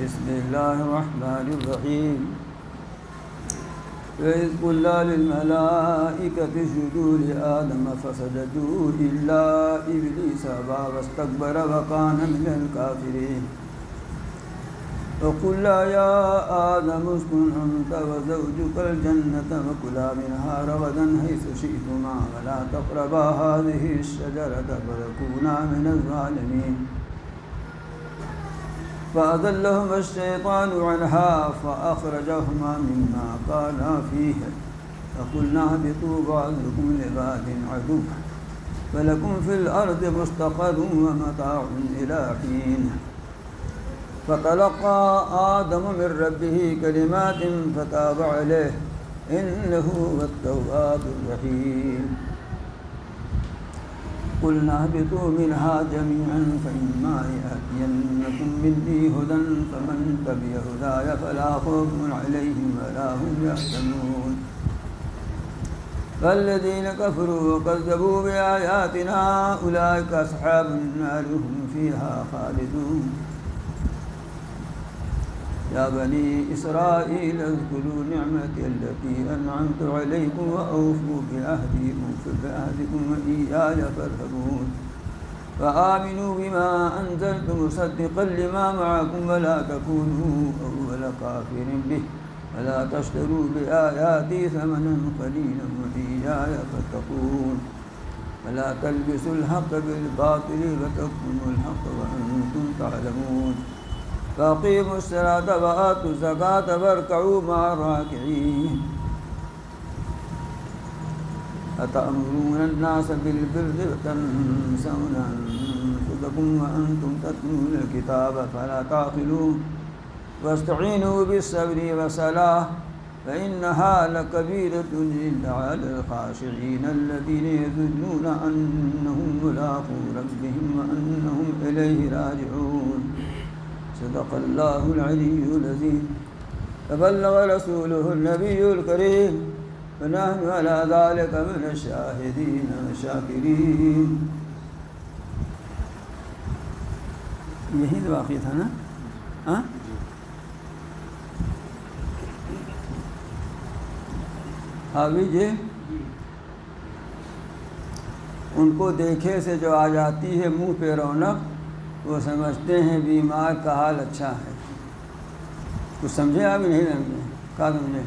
بسم الله الرحمن الرحيم وإذ قلنا للملائكة اسجدوا لآدم فسجدوا إلا إبليس أبى واستكبر وكان من الكافرين وقلنا يا آدم اسكن أنت وزوجك الجنة وكلا منها رغدا حيث شئتما ولا تقربا هذه الشجرة فتكونا من الظالمين فأضلهما الشيطان عنها فأخرجهما مما كانا فيه فقلنا اهبطوا بعضكم لبعض عدو ولكم في الأرض مستقر ومتاع إلى حين فتلقى آدم من ربه كلمات فتاب عليه إنه هو التواب الرحيم قلنا اهبطوا منها جميعا فإما يأتينكم مني هدى فمن تبع هداي فلا خوف عليهم ولا هم يحزنون فالذين كفروا وكذبوا بآياتنا أولئك أصحاب النار هم فيها خالدون يا بني إسرائيل اذكروا نعمتي التي أنعمت عليكم وأوفوا بعهدي أوف بعهدكم وإياي فارهبون فآمنوا بما أنزلت مصدقا لما معكم ولا تكونوا أول كافر به ولا تشتروا بآياتي ثمنا قليلا وإياي فاتقون ولا تلبسوا الحق بالباطل وتكتموا الحق وأنتم تعلمون فأقيموا الصلاة وآتوا الزكاة واركعوا مع الراكعين أتأمرون الناس بالبر وتنسون أنفسكم وأنتم تتلون الكتاب فلا تعقلون واستعينوا بالصبر والصلاة فإنها لكبيرة إلا على الخاشعين الذين يظنون أنهم ملاقو ربهم وأنهم إليه راجعون صدق الله العلي العظيم فبلغ رسوله النبي الكريم ونحن على ذلك من الشاهدين والشاكرين. یہی تو واقعہ تھا نا؟ حاوی جی ان کو دیکھے سے جو آ جاتی ہے منہ پہ رونق، وہ سمجھتے ہیں بیمار کا حال اچھا ہے. کچھ سمجھے آپ نہیں سمجھے؟ کیا سمجھے؟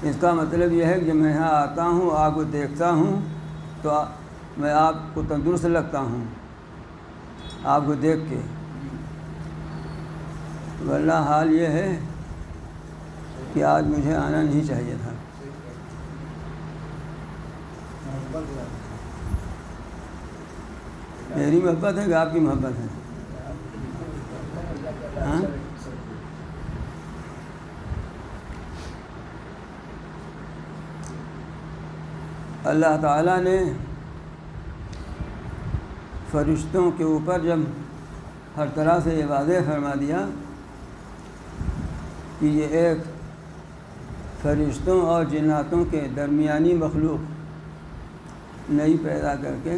اس کا مطلب یہ ہے کہ جب میں یہاں آتا ہوں، آپ کو دیکھتا ہوں تو میں آپ کو تندرست لگتا ہوں آپ کو دیکھ کے. ورنہ حال یہ ہے کہ آج مجھے آنا نہیں چاہیے تھا. میری محبت ہے کہ آپ کی محبت ہے؟ ہاں؟ اللہ تعالیٰ نے فرشتوں کے اوپر جب ہر طرح سے یہ واضح فرما دیا کہ یہ ایک فرشتوں اور جناتوں کے درمیانی مخلوق نئی پیدا کر کے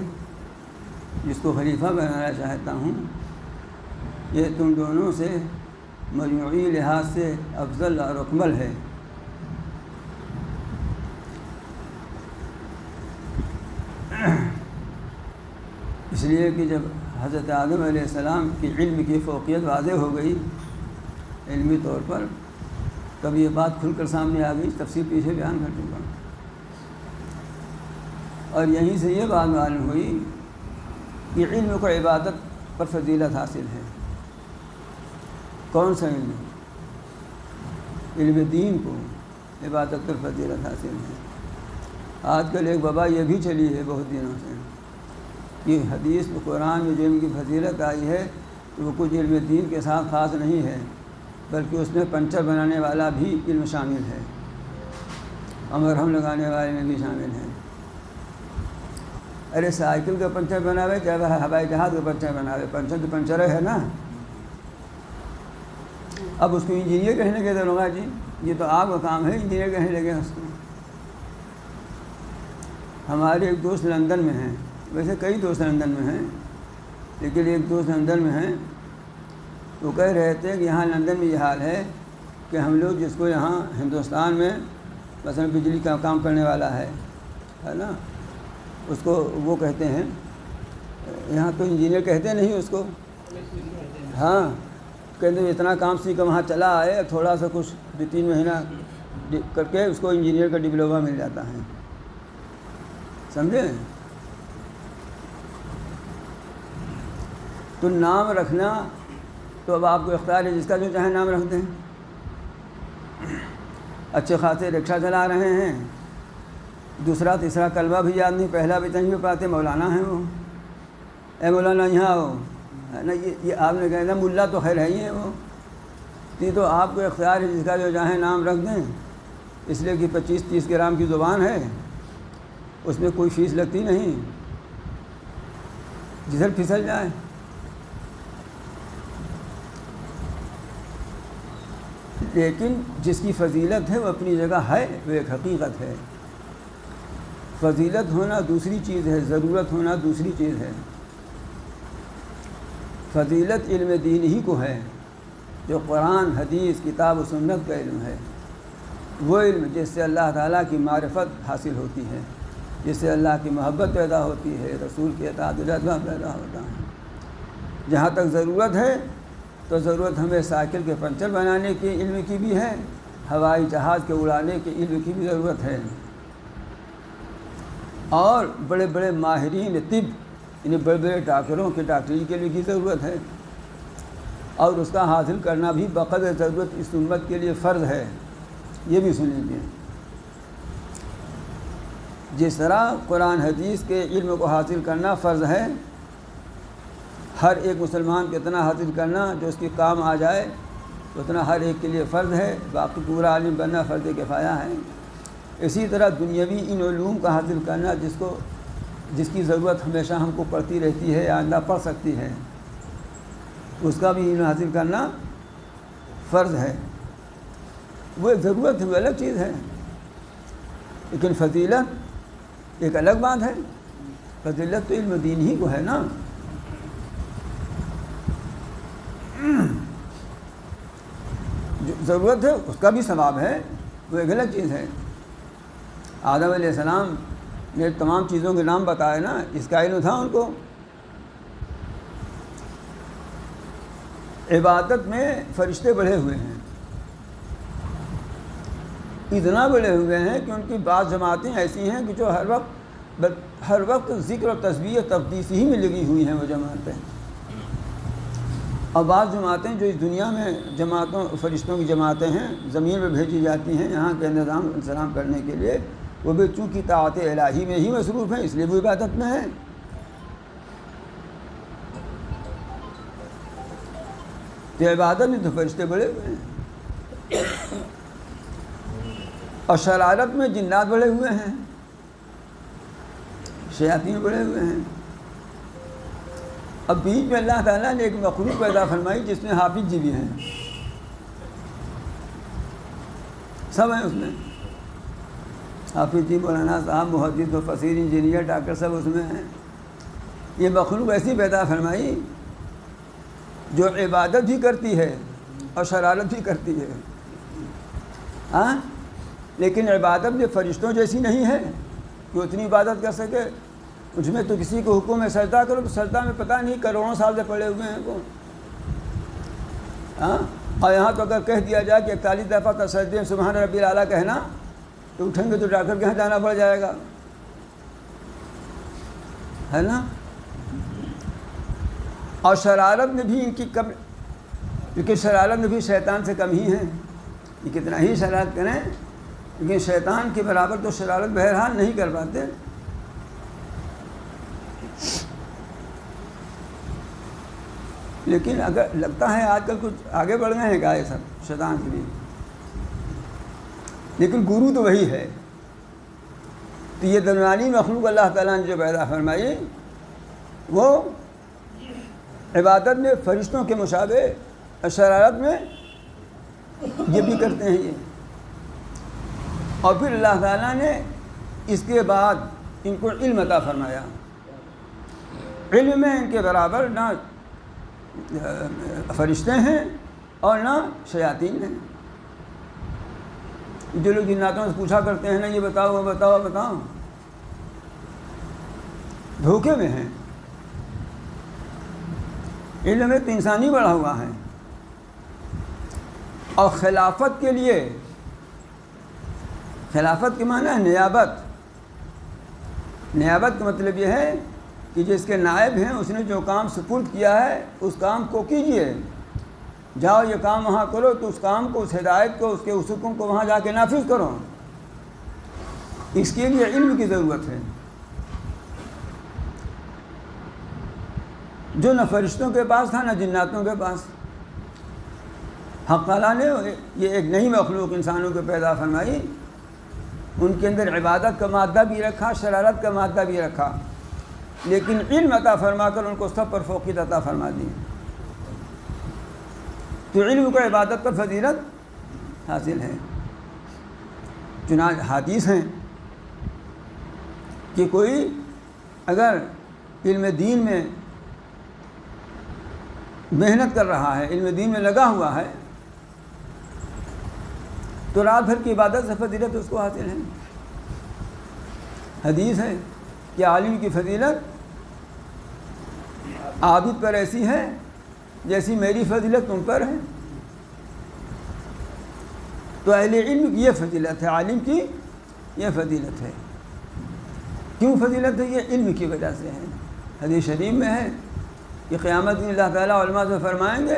جس کو خلیفہ بنانا چاہتا ہوں، یہ تم دونوں سے مجموعی لحاظ سے افضل اور اکمل ہے. اس لیے کہ جب حضرت آدم علیہ السلام کی علم کی فوقیت واضح ہو گئی علمی طور پر، تب یہ بات کھل کر سامنے آ گئی. تفصیل پیچھے بیان کر چکا ہوں. اور یہیں سے یہ بات معلوم ہوئی کہ علم کو عبادت پر فضیلت حاصل ہے. کون سا علم؟ علم دین کو عبادت پر فضیلت حاصل ہے. آج کل ایک وبا یہ بھی چلی ہے بہت دنوں سے کہ حدیث میں قرآن میں جو علم کی فضیلت آئی ہے تو وہ کچھ علم دین کے ساتھ خاص نہیں ہے، بلکہ اس میں پنچر بنانے والا بھی علم شامل ہے اور مرہم لگانے والے میں بھی شامل ہے. ارے سائیکل کا پنچر بناوے چاہے ہوائی جہاز کا پنچر بناوے، پنچر تو پنچر ہے نا. اب اس کو انجینئر کہنے لگے تھے لوگ، جی یہ تو آپ کا کام ہے، انجینئر کہنے لگے اس کو. ہمارے ایک دوست لندن میں ہیں، ویسے کئی دوست لندن میں ہیں، لیکن ایک دوست لندن میں ہیں، وہ کہہ رہے تھے کہ یہاں لندن میں یہ حال ہے کہ ہم لوگ جس کو یہاں ہندوستان میں مثلا بجلی کا کام کرنے والا ہے نا، اس کو وہ کہتے ہیں، یہاں تو انجینئر کہتے نہیں اس کو، ہاں کہتے ہیں اتنا کام سیکھ کر وہاں چلا آئے، تھوڑا سا کچھ 2-3 مہینہ کر کے اس کو انجینئر کا ڈپلوما مل جاتا ہے، سمجھے؟ تو نام رکھنا تو اب آپ کو اختیار ہے، جس کا جو چاہے نام رکھ دیں۔ اچھے خاصے رکشہ چلا رہے ہیں، دوسرا تیسرا کلمہ بھی یاد نہیں، پہلا بھی نہیں پاتے، مولانا ہیں وہ، اے مولانا یہاں آؤ، ہے نا، یہ آپ نے کہا نا ملا تو خیر ہے ہی ہے وہ، یہ تو آپ کو اختیار ہے، جس کا جو چاہے نام رکھ دیں، اس لیے کہ 25-30 گرام کی زبان ہے، اس میں کوئی فیس لگتی نہیں، جدھر پھسل جائے۔ لیکن جس کی فضیلت ہے وہ اپنی جگہ ہے، وہ ایک حقیقت ہے۔ فضیلت ہونا دوسری چیز ہے، ضرورت ہونا دوسری چیز ہے۔ فضیلت علم دین ہی کو ہے، جو قرآن حدیث کتاب و سنت کا علم ہے، وہ علم جس سے اللہ تعالیٰ کی معرفت حاصل ہوتی ہے، جس سے اللہ کی محبت پیدا ہوتی ہے، رسول کی اطاعت و جذبہ پیدا ہوتا ہے۔ جہاں تک ضرورت ہے تو ضرورت ہمیں سائیکل کے پنچر بنانے کے علم کی بھی ہے، ہوائی جہاز کے اڑانے کے علم کی بھی ضرورت ہے، اور بڑے بڑے ماہرین طب، یعنی بڑے بڑے ڈاکٹروں کے ڈاکٹری کے لیے کی ضرورت ہے، اور اس کا حاصل کرنا بھی بقدر ضرورت اس امت کے لیے فرض ہے۔ یہ بھی سن لیجیے، جس طرح قرآن حدیث کے علم کو حاصل کرنا فرض ہے، ہر ایک مسلمان کو اتنا حاصل کرنا جو اس کے کام آ جائے اتنا ہر ایک کے لیے فرض ہے، باقی پورا عالم بننا فرض کفایہ ہے۔ اسی طرح دنیاوی ان علوم کا حاصل کرنا جس کی ضرورت ہمیشہ ہم کو پڑتی رہتی ہے، آئندہ پڑ سکتی ہے، اس کا بھی علم حاصل کرنا فرض ہے۔ وہ ایک ضرورت ہے، وہ الگ چیز ہے، لیکن فضیلت ایک الگ بات ہے۔ فضیلت تو علم دین ہی کو ہے نا۔ جو ضرورت ہے اس کا بھی ثواب ہے، وہ ایک الگ چیز ہے۔ آدم علیہ السلام نے تمام چیزوں کے نام بتائے نا، اس کا علم تھا ان کو۔ عبادت میں فرشتے بڑھے ہوئے ہیں، اتنا بڑھے ہوئے ہیں کہ ان کی بعض جماعتیں ایسی ہیں کہ جو ہر وقت ذکر و تسبیح و تقدیس ہی میں لگی ہوئی ہیں وہ جماعتیں، اور بعض جماعتیں جو اس دنیا میں فرشتوں کی جماعتیں ہیں، زمین پہ بھیجی جاتی ہیں یہاں کے نظام انتظام کرنے کے لیے، وہ بھی چونکہ طاعت الہی میں ہی مصروف ہیں، اس لیے وہ عبادت میں ہیں۔ تو عبادت میں تو فرشتے بڑے ہوئے ہیں، اور شرارت میں جنات بڑے ہوئے ہیں، شیاطین بڑے ہوئے ہیں۔ اب بیچ میں اللہ تعالیٰ نے ایک مخلوق پیدا فرمائی جس میں حافظ جی بھی ہیں، سب ہیں اس میں، حافظ جی، مولانا صاحب، محدث و فصیر، انجینئر، ڈاکٹر، سب اس میں ہیں۔ یہ مخلوق ایسی پیدا فرمائی جو عبادت بھی کرتی ہے اور شرارت بھی کرتی ہے، ہاں، لیکن عبادت میں فرشتوں جیسی نہیں ہے کہ اتنی عبادت کر سکے۔ اس میں تو کسی کو حکم ہے سجدہ کرو تو سجدہ میں پتہ نہیں کروڑوں سال سے پڑے ہوئے ہیں وہ، ہاں، اور یہاں تو اگر کہہ دیا جائے کہ 41 دفعہ کا سجدے میں سبحان ربی الاعلیٰ کہنا تو اٹھیں گے تو ڈاکٹر کے یہاں جانا پڑ جائے گا، ہے نا۔ اور شرارت میں بھی ان کی کم، کیونکہ شرارت میں بھی شیطان سے کم ہی ہیں، یہ کتنا ہی شرارت کریں لیکن شیطان کے برابر تو شرارت بہرحال نہیں کر پاتے۔ لیکن اگر لگتا ہے آج کل کچھ آگے بڑھ گئے ہیں کیا یہ سب شیطان کے لیے، لیکن گرو تو وہی ہے۔ تو یہ درمیانی مخلوق اللہ تعالیٰ نے جو پیدا فرمائی وہ عبادت میں فرشتوں کے مشابہ، اور شرارت میں یہ بھی کرتے ہیں یہ۔ اور پھر اللہ تعالیٰ نے اس کے بعد ان کو علم عطا فرمایا، علم میں ان کے برابر نہ فرشتے ہیں اور نہ شیاطین ہیں۔ جو لوگ جناتوں سے پوچھا کرتے ہیں نا یہ بتاؤ وہ بتاؤ بتاؤ، دھوکے میں ہیں۔ علم میں تو انسانی بڑھا ہوا ہے۔ اور خلافت کے لیے، خلافت کے معنی ہے نیابت۔ نیابت کا مطلب یہ ہے کہ جس کے نائب ہیں اس نے جو کام سپرد کیا ہے اس کام کو کیجئے، جاؤ یہ کام وہاں کرو تو اس کام کو، اس ہدایت کو، اس کے اس حکم کو وہاں جا کے نافذ کرو۔ اس کے لیے علم کی ضرورت ہے، جو نہ فرشتوں کے پاس تھا نہ جناتوں کے پاس۔ حق تعالیٰ نے یہ ایک نئی مخلوق انسانوں کو پیدا فرمائی، ان کے اندر عبادت کا مادہ بھی رکھا، شرارت کا مادہ بھی رکھا، لیکن علم عطا فرما کر ان کو سب پر فوقیت عطا فرما دی۔ تو علم کو عبادت پر فضیلت حاصل ہے۔ چنانچہ حدیث ہیں کہ کوئی اگر علم دین میں محنت کر رہا ہے، علم دین میں لگا ہوا ہے، تو رات بھر کی عبادت سے فضیلت اس کو حاصل ہے۔ حدیث ہے کہ عالم کی فضیلت عابد پر ایسی ہے جیسی میری فضیلت تم پر ہے۔ تو اہل علم کی یہ فضیلت ہے، عالم کی یہ فضیلت ہے۔ کیوں فضیلت ہے؟ یہ علم کی وجہ سے ہے۔ حدیث شریف میں ہے کہ قیامت میں اللہ تعالیٰ علماء سے فرمائیں گے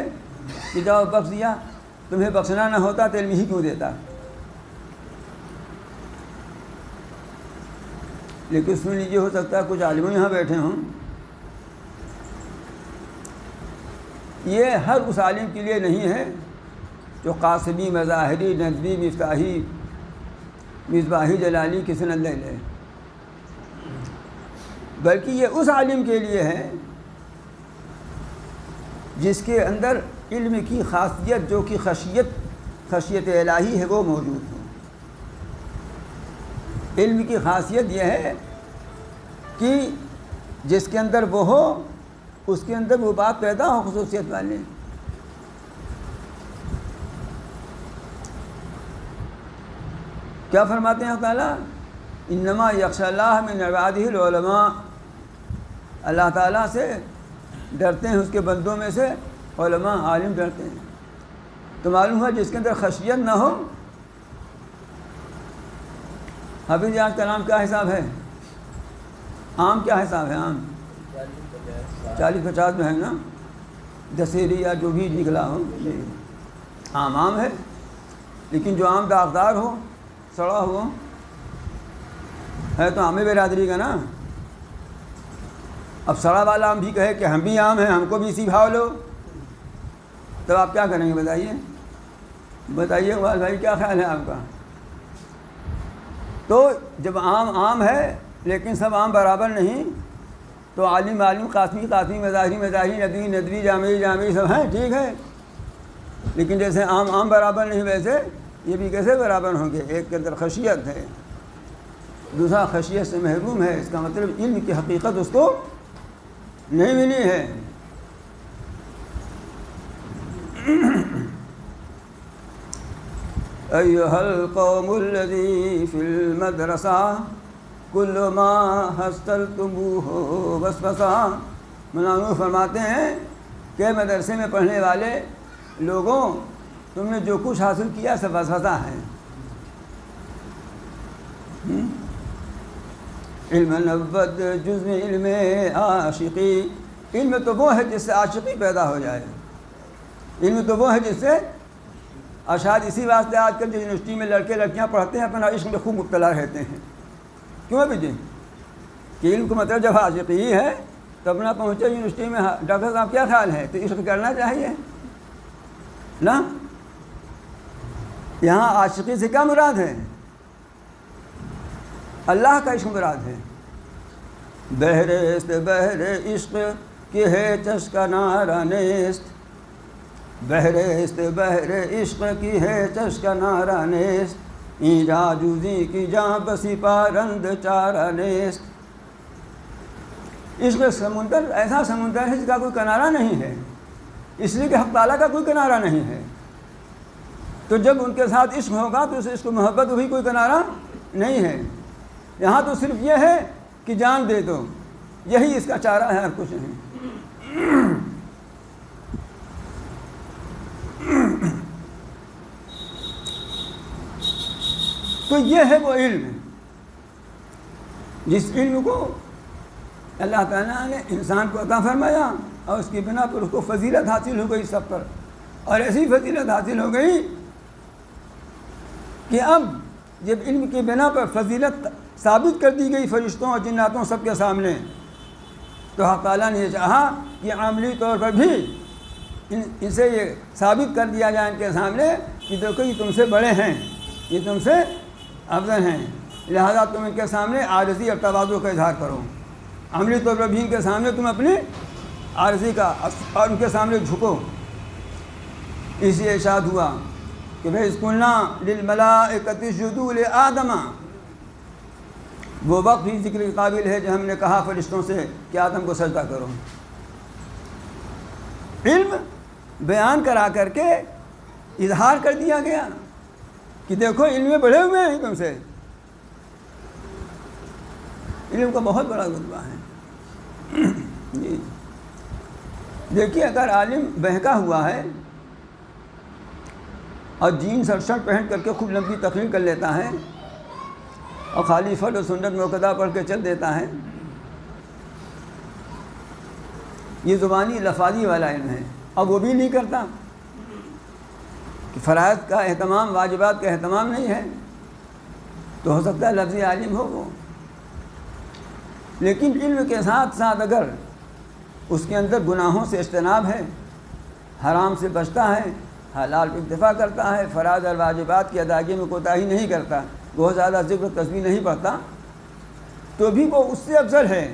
کہ جاؤ بخش دیا، تمہیں بخشنا نہ ہوتا تو علم ہی کیوں دیتا۔ لیکن سن لیجیے، ہو سکتا ہے کچھ عالم یہاں بیٹھے ہوں، یہ ہر اس عالم کے لیے نہیں ہے جو قاسمی، مظاہری، ندوی، مفتاحی، مصباحی، جلالی کی سند لے لے، بلکہ یہ اس عالم کے لیے ہے جس کے اندر علم کی خاصیت، جو کہ خشیت الہی ہے، وہ موجود ہو۔ علم کی خاصیت یہ ہے کہ جس کے اندر وہ ہو، اس کے اندر وہ بات پیدا ہو خصوصیت والے۔ کیا فرماتے ہیں اللہ تعالیٰ؟ انما یخشی اللہ من عبادہ العلماء، اللہ تعالیٰ سے ڈرتے ہیں اس کے بندوں میں سے علماء، عالم ڈرتے ہیں۔ تو معلوم ہے جس کے اندر خشیت نہ ہو۔ حافظ آج کا نام کیا حساب ہے؟ عام کیا حساب ہے؟ عام 40-50 میں ہے نا، دسہری یا جو بھی نکلا ہو، عام ہے۔ لیکن جو عام داغدار ہو، سڑا ہو، ہے تو عام برادری کا نا۔ اب سڑا والا ہم بھی کہے کہ ہم بھی عام ہیں، ہم کو بھی اسی بھاؤ لو، تب آپ کیا کریں گے؟ بتائیے بھائی کیا خیال ہے آپ کا؟ تو جب عام ہے لیکن سب عام برابر نہیں، تو عالم، قاسمی، مظاہری، ندوی، جامعی سب ہیں، ٹھیک ہے، لیکن جیسے عام برابر نہیں، ویسے یہ بھی کیسے برابر ہوں گے؟ ایک کے اندر خشیت ہے، دوسرا خشیت سے محروم ہے، اس کا مطلب علم کی حقیقت اس کو نہیں ملی ہے۔ ایھا القوم الذی فی المدرسہ کل ما حصلتموہ وسوسہ، مولانا فرماتے ہیں کہ مدرسے میں پڑھنے والے لوگوں، تم نے جو کچھ حاصل کیا سب وسوسہ ہے۔ علم نبوت جزء علم عاشقی، علم تو وہ ہے جس سے عاشقی پیدا ہو جائے، علم تو وہ ہے جس سے، اور شاید اسی واسطے آج کل جو یونیورسٹی میں لڑکے لڑکیاں پڑھتے ہیں اپنا عشق میں خوب مبتلا رہتے ہیں۔ کیوں بھی جی؟ کہ علم کو مطلب جب عاشقی ہی ہے تو اپنا پہنچے یونیورسٹی میں، ڈاکٹر صاحب کیا خیال ہے؟ تو عشق کرنا چاہیے نا۔ یہاں عاشقی سے کیا مراد ہے؟ اللہ کا عشق مراد ہے۔ بہر عشق کی ہے چشکا نارا نیست، بہر عشق کی ہے چشکا نارا نیست، اینجا جوزی کی جاں بسی پارند چارا نیست۔ عشق سمندر ایسا سمندر ہے جس کا کوئی کنارہ نہیں ہے، اس لیے کہ حق تعالیٰ کا کوئی کنارہ نہیں ہے۔ تو جب ان کے ساتھ عشق ہوگا تو اس عشق و محبت بھی کوئی کنارہ نہیں ہے۔ یہاں تو صرف یہ ہے کہ جان دے دو، یہی اس کا چارہ ہے، اور کچھ نہیں۔ تو یہ ہے وہ علم جس علم کو اللہ تعالیٰ نے انسان کو عطا فرمایا، اور اس کی بنا پر اس کو فضیلت حاصل ہو گئی سب پر، اور ایسی فضیلت حاصل ہو گئی کہ اب جب علم کی بنا پر فضیلت ثابت کر دی گئی فرشتوں اور جناتوں سب کے سامنے، تو حق تعالیٰ نے یہ چاہا کہ عملی طور پر بھی ان سے یہ ثابت کر دیا جائے ان کے سامنے کہ دیکھو یہ تم سے بڑے ہیں، یہ تم سے افضل ہیں، لہذا تم ان کے سامنے عاجزی اور تواضع کا اظہار کرو۔ عملی طور پر بھی ان کے سامنے تم اپنی عاجزی کا اور ان کے سامنے جھکو۔ اس لیے ارشاد ہوا کہ بھائی قلنا للملائکۃ اسجدوا لآدم، وہ وقت بھی ذکر کے قابل ہے جب ہم نے کہا فرشتوں سے کہ آدم کو سجدہ کرو۔ علم بیان کرا کر کے اظہار کر دیا گیا کہ دیکھو علم میں بڑھے ہوئے ہیں تم سے۔ علم کا بہت بڑا رتبہ ہے جی۔ دیکھیے اگر عالم بہکا ہوا ہے اور جینس اور شرٹ پہن کر کے خوب لمبی تقریر کر لیتا ہے اور خالی فرض و سنت موقدہ پڑھ کے چل دیتا ہے، یہ زبانی لفاظی والا علم ہے، اب وہ بھی نہیں کرتا کہ فرائض کا اہتمام، واجبات کا اہتمام نہیں ہے، تو ہو سکتا ہے لفظی عالم ہو وہ، لیکن علم کے ساتھ ساتھ اگر اس کے اندر گناہوں سے اجتناب ہے، حرام سے بچتا ہے، حلال پہ اکتفا کرتا ہے، فرائض اور واجبات کی ادائیگی میں کوتاہی نہیں کرتا، بہت زیادہ ذکر و تسبیح نہیں پڑھتا، تو بھی وہ اس سے افضل ہے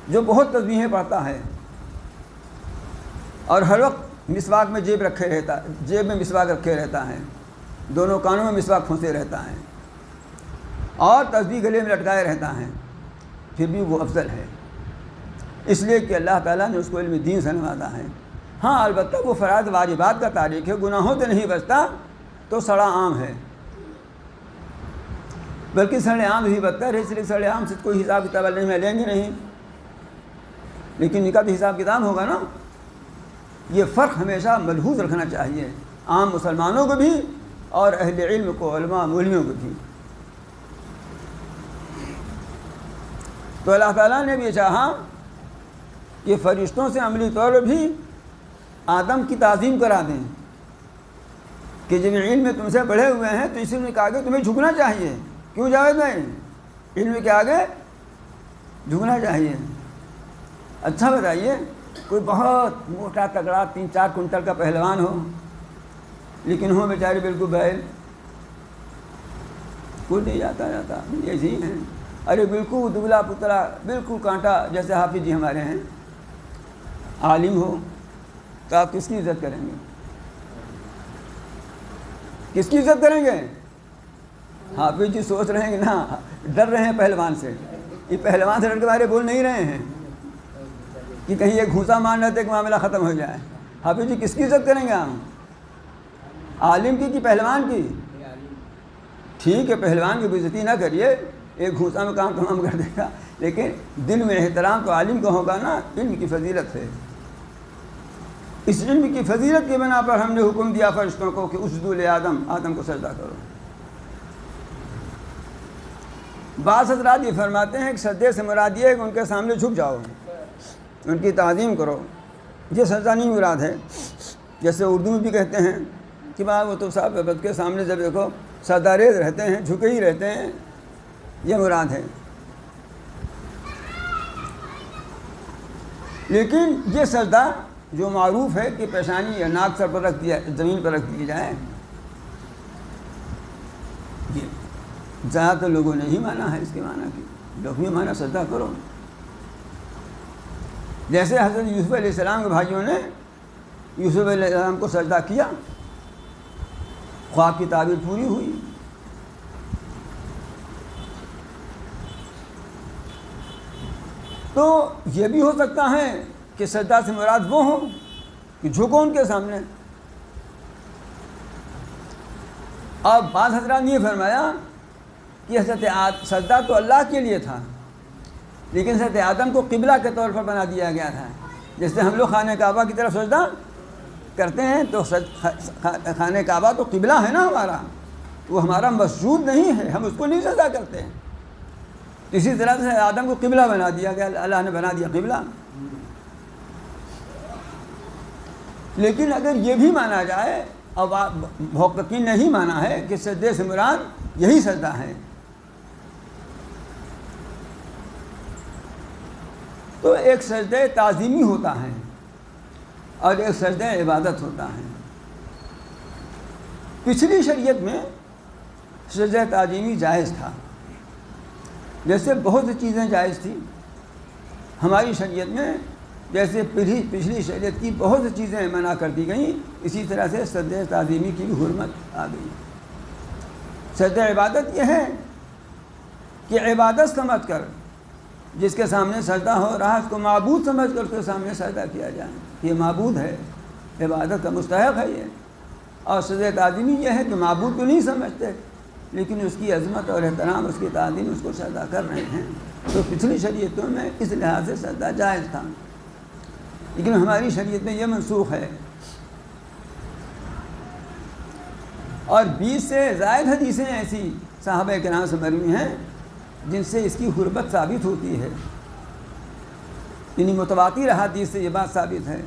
جو بہت تسبیحیں پڑھتا ہے اور ہر وقت مسواک میں جیب میں مسواک رکھے رہتا ہے، دونوں کانوں میں مسواک پھونسے رہتا ہے اور تسبیح گلے میں لٹکائے رہتا ہے، پھر بھی وہ افضل ہے، اس لیے کہ اللہ تعالیٰ نے اس کو علم دین سے نوازا ہے۔ ہاں البتہ وہ فرائض واجبات کا تاریخ ہے، گناہوں سے نہیں بچتا تو سڑا عام ہے، بلکہ سڑے عام ہی بدتر ہے، اس لیے سڑے عام سے کوئی حساب کتاب اللہ میں لیں گے نہیں، لیکن ان کا بھی حساب کتاب ہوگا نا۔ یہ فرق ہمیشہ ملحوظ رکھنا چاہیے، عام مسلمانوں کو بھی اور اہل علم کو، علماء مولویوں کو بھی۔ تو اللہ تعالیٰ نے بھی یہ چاہا کہ فرشتوں سے عملی طور پر بھی آدم کی تعظیم کرا دیں کہ جب علم میں تم سے بڑھے ہوئے ہیں تو اسی نے کہا کہ تمہیں جھکنا چاہیے۔ کیوں جاوید بھائی؟ علم کے آگے جھکنا چاہیے۔ اچھا بتائیے، کوئی بہت موٹا تگڑا 3-4 کنٹل کا پہلوان ہو، لیکن ہو بیچارے بالکل بیل، کوئی نہیں جاتا ایسے ہی ہیں، ارے بالکل دبلا پتلا، بالکل کانٹا، جیسے حافظ جی ہمارے ہیں، عالم ہو تو آپ کس کی عزت کریں گے؟ کس کی عزت کریں گے؟ حافظ جی سوچ رہے ہیں کہ نا، ڈر رہے ہیں پہلوان سے، یہ پہلوان سے ڈر کے بارے بول نہیں رہے ہیں کہ کہیں یہ گھوسا مان لیتے کہ معاملہ ختم ہو جائے۔ حافظ جی کس کی عزت کریں گے ہم؟ عالم کی کہ پہلوان کی؟ ٹھیک ہے پہلوان کی بےعزتی نہ کریے، ایک گھوسا میں کام تمام کر دے گا، لیکن دل میں احترام تو عالم کا ہوگا نا۔ علم کی فضیلت ہے، اس علم کی فضیلت کی بنا پر ہم نے حکم دیا فرشتوں کو کہ اسجدوا لآدم، آدم کو سجدہ کرو۔ بعض حضرات یہ فرماتے ہیں کہ سجدے سے مراد یہ ہے کہ ان کے سامنے جھک جاؤ، ان کی تعظیم کرو، یہ سجدہ نہیں مراد ہے، جیسے اردو میں بھی کہتے ہیں کہ وہ تو صاحب عبادت کے سامنے جب دیکھو سجدہ ریز رہتے ہیں، جھکے ہی رہتے ہیں، یہ مراد ہے۔ لیکن یہ سجدہ جو معروف ہے کہ پیشانی یا ناک سر پر رکھ دیا، زمین پر رکھ دی جائے، یہ زیادہ تر لوگوں نے ہی مانا ہے اس کے معنی کی، لوگ بھی مانا سجدہ کرو، جیسے حضرت یوسف علیہ السلام کے بھائیوں نے یوسف علیہ السلام کو سجدہ کیا، خواب کی تعبیر پوری ہوئی۔ تو یہ بھی ہو سکتا ہے کہ سجدہ سے مراد وہ ہو کہ جھکو ان کے سامنے. اور بعض حضرات نے یہ فرمایا کہ حضرت سجدہ تو اللہ کے لیے تھا، لیکن حضرت آدم کو قبلہ کے طور پر بنا دیا گیا تھا. جیسے ہم لوگ خانہ کعبہ کی طرف سجدہ کرتے ہیں تو خانہ کعبہ تو قبلہ ہے نا ہمارا، وہ ہمارا مسجود نہیں ہے، ہم اس کو نہیں سجدہ کرتے ہیں. اسی طرح سے آدم کو قبلہ بنا دیا گیا، اللہ نے بنا دیا قبلہ. لیکن اگر یہ بھی مانا جائے، اب محققین نے ہی مانا ہے کہ سجدے سے مراد یہی سجدہ ہے، تو ایک سجدہ تعظیمی ہوتا ہے اور ایک سجدہ عبادت ہوتا ہے. پچھلی شریعت میں سجدہ تعظیمی جائز تھا، جیسے بہت سی چیزیں جائز تھیں ہماری شریعت میں، جیسے پچھلی شریعت کی بہت سی چیزیں منع کر دی گئیں، اسی طرح سے سجدہ تعظیمی کی بھی حرمت آ گئی. سجدہ عبادت یہ ہے کہ عبادت سمجھ کر جس کے سامنے سجدہ ہو رہا ہے اس کو معبود سمجھ کر اس کے سامنے سجدہ کیا جائے، یہ معبود ہے، عبادت کا مستحق ہے یہ. اور سجدہ تعظیمی یہ ہے کہ معبود کو نہیں سمجھتے لیکن اس کی عظمت اور احترام، اس کی تعظیم، اس کو سجدہ کر رہے ہیں. تو پچھلی شریعتوں میں اس لحاظ سے سجدہ جائز تھا، لیکن ہماری شریعت میں یہ منسوخ ہے. اور 20 سے زائد حدیثیں ایسی صحابہ کرام سے مروی ہیں جن سے اس کی حرمت ثابت ہوتی ہے. یعنی متواتر احادیث سے یہ بات ثابت ہے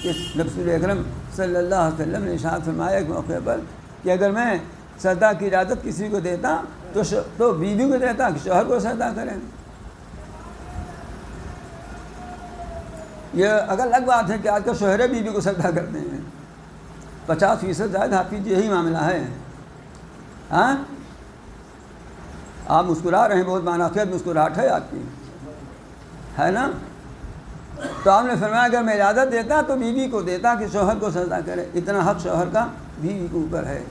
کہ رسول اکرم صلی اللہ علیہ وسلم نے ارشاد فرمایا ایک موقع پر کہ اگر میں سجدہ کی اجازت کسی کو دیتا تو بیوی کو دیتا کہ شوہر کو سجدہ کریں. یہ اگر الگ بات ہے کہ آج کل شوہر بیوی کو سجدہ کرتے ہیں، 50% زائد حافظ یہی معاملہ ہے. ہاں آپ مسکرا رہے ہیں، بہت معنی مسکراہٹ ہے آپ کی، ہے نا. تو آپ نے فرمایا اگر میں اجازت دیتا تو بیوی کو دیتا کہ شوہر کو سجدہ کرے، اتنا حق شوہر کا بیوی کے اوپر ہے.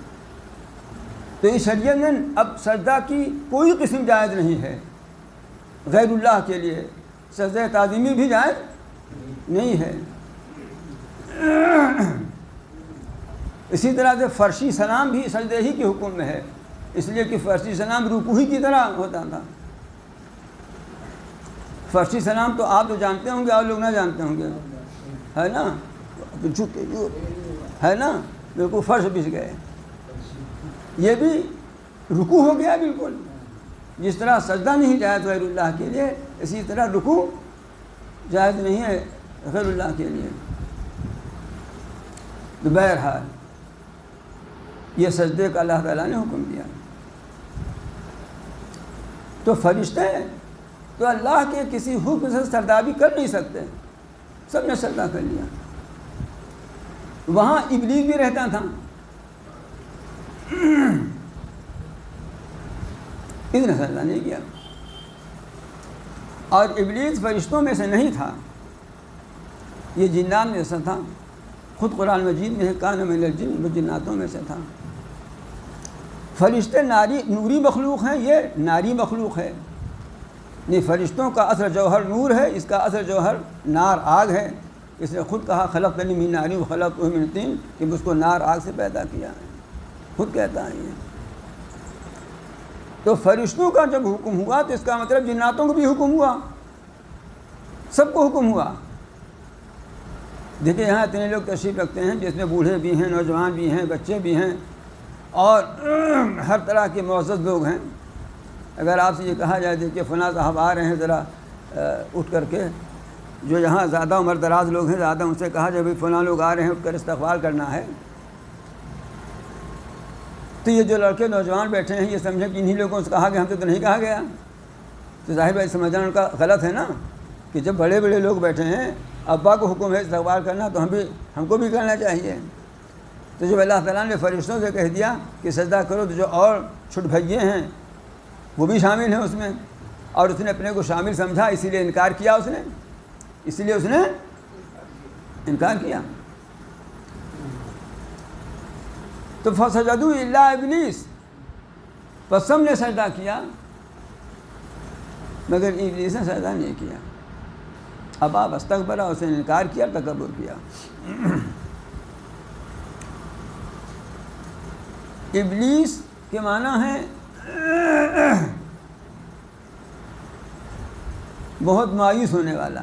تو اس شریعت میں اب سجدہ کی کوئی قسم جائز نہیں ہے غیر اللہ کے لیے. سجدہ تعظیمی بھی جائز نہیں ہے. اسی طرح سے فرشی سلام بھی سجدے ہی کے حکم میں ہے، اس لیے کہ فرشی سلام رکوع ہی کی طرح ہوتا تھا. فرشی سلام تو آپ تو جانتے ہوں گے، آپ لوگ نہ جانتے ہوں گے، ہے نا. جھکے ہے نا، بالکل فرش بچھ گئے. یہ بھی رکوع ہو گیا بالکل. جس طرح سجدہ نہیں جائز غیر اللہ کے لیے، اسی طرح رکوع جائز نہیں ہے غیر اللہ کے لیے. تو بہرحال یہ سجدے کا اللہ تعالیٰ نے حکم دیا. تو فرشتے تو اللہ کے کسی حکم سے سردابی کر نہیں سکتے، سب نے سجدہ کر لیا. وہاں ابلیس بھی رہتا تھا، اس نے سجدہ نہیں کیا. اور ابلیس فرشتوں میں سے نہیں تھا، یہ جنات میں سے تھا. خود قرآن مجید میں کان من الجن، وہ جناتوں میں سے تھا. فرشتے نوری مخلوق ہیں، یہ ناری مخلوق ہے. یہ فرشتوں کا اصل جوہر نور ہے، اس کا اصل جوہر نار آگ ہے. اس نے خود کہا خلقتنی من نار وخلقتہ من طین، کہ اس کو نار آگ سے پیدا کیا ہے، خود کہتا ہے یہ. تو فرشتوں کا جب حکم ہوا تو اس کا مطلب جناتوں کو بھی حکم ہوا، سب کو حکم ہوا. دیکھیں یہاں اتنے لوگ تشریف رکھتے ہیں جس میں بوڑھے بھی ہیں، نوجوان بھی ہیں، بچے بھی ہیں، اور ہر طرح کے معزز لوگ ہیں. اگر آپ سے یہ کہا جائے کہ فلاں صاحب آ رہے ہیں، ذرا اٹھ کر کے، جو یہاں زیادہ عمر دراز لوگ ہیں زیادہ ان سے کہا جائے بھائی فلاں لوگ آ رہے ہیں، اٹھ کر استقبال کرنا ہے، تو یہ جو لڑکے نوجوان بیٹھے ہیں یہ سمجھیں کہ انہی لوگوں سے کہا گیا، ہم سے تو نہیں کہا گیا. تو ظاہر بھائی سمجھنا ان کا غلط ہے نا، کہ جب بڑے بڑے لوگ بیٹھے ہیں، ابا کو حکم ہے استقبال کرنا، تو ہم کو بھی کرنا چاہیے. تو جب اللہ تعالیٰ نے فرشتوں سے کہہ دیا کہ سجدہ کرو، تو جو اور چھٹ بھائیے ہیں وہ بھی شامل ہیں اس میں، اور اس نے اپنے کو شامل سمجھا، اسی لیے انکار کیا، اس لیے اس نے انکار کیا. تو فسجدوا الا ابلیس، پس سب نے سجدہ کیا مگر ابلیس نے سجدہ نہیں کیا. ابا واستکبر، اس نے انکار کیا، تکبر کیا۔ ابلیس کے معنی ہے بہت مایوس ہونے والا۔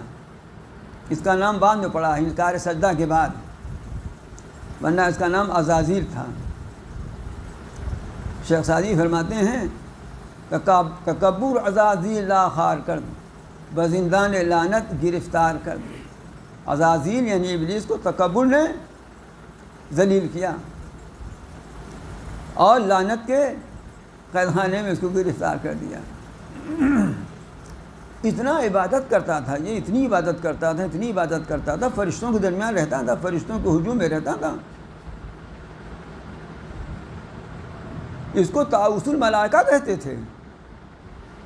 اس کا نام بعد میں پڑا انکار سجدہ کے بعد، ورنہ اس کا نام عزازیل تھا۔ شیخ سعدی فرماتے ہیں تکبر عزازیل لا خار کر بزندان لعنت گرفتار کر دے۔ عزازیل یعنی ابلیس کو تکبر نے ذلیل کیا اور لعنت کے قید خانے میں اس کو گرفتار کر دیا۔ اتنا عبادت کرتا تھا یہ، اتنی عبادت کرتا تھا، اتنی عبادت کرتا تھا، فرشتوں کے درمیان رہتا تھا، فرشتوں کے ہجوم میں رہتا تھا۔ اس کو طاؤس الملائکہ کہتے تھے،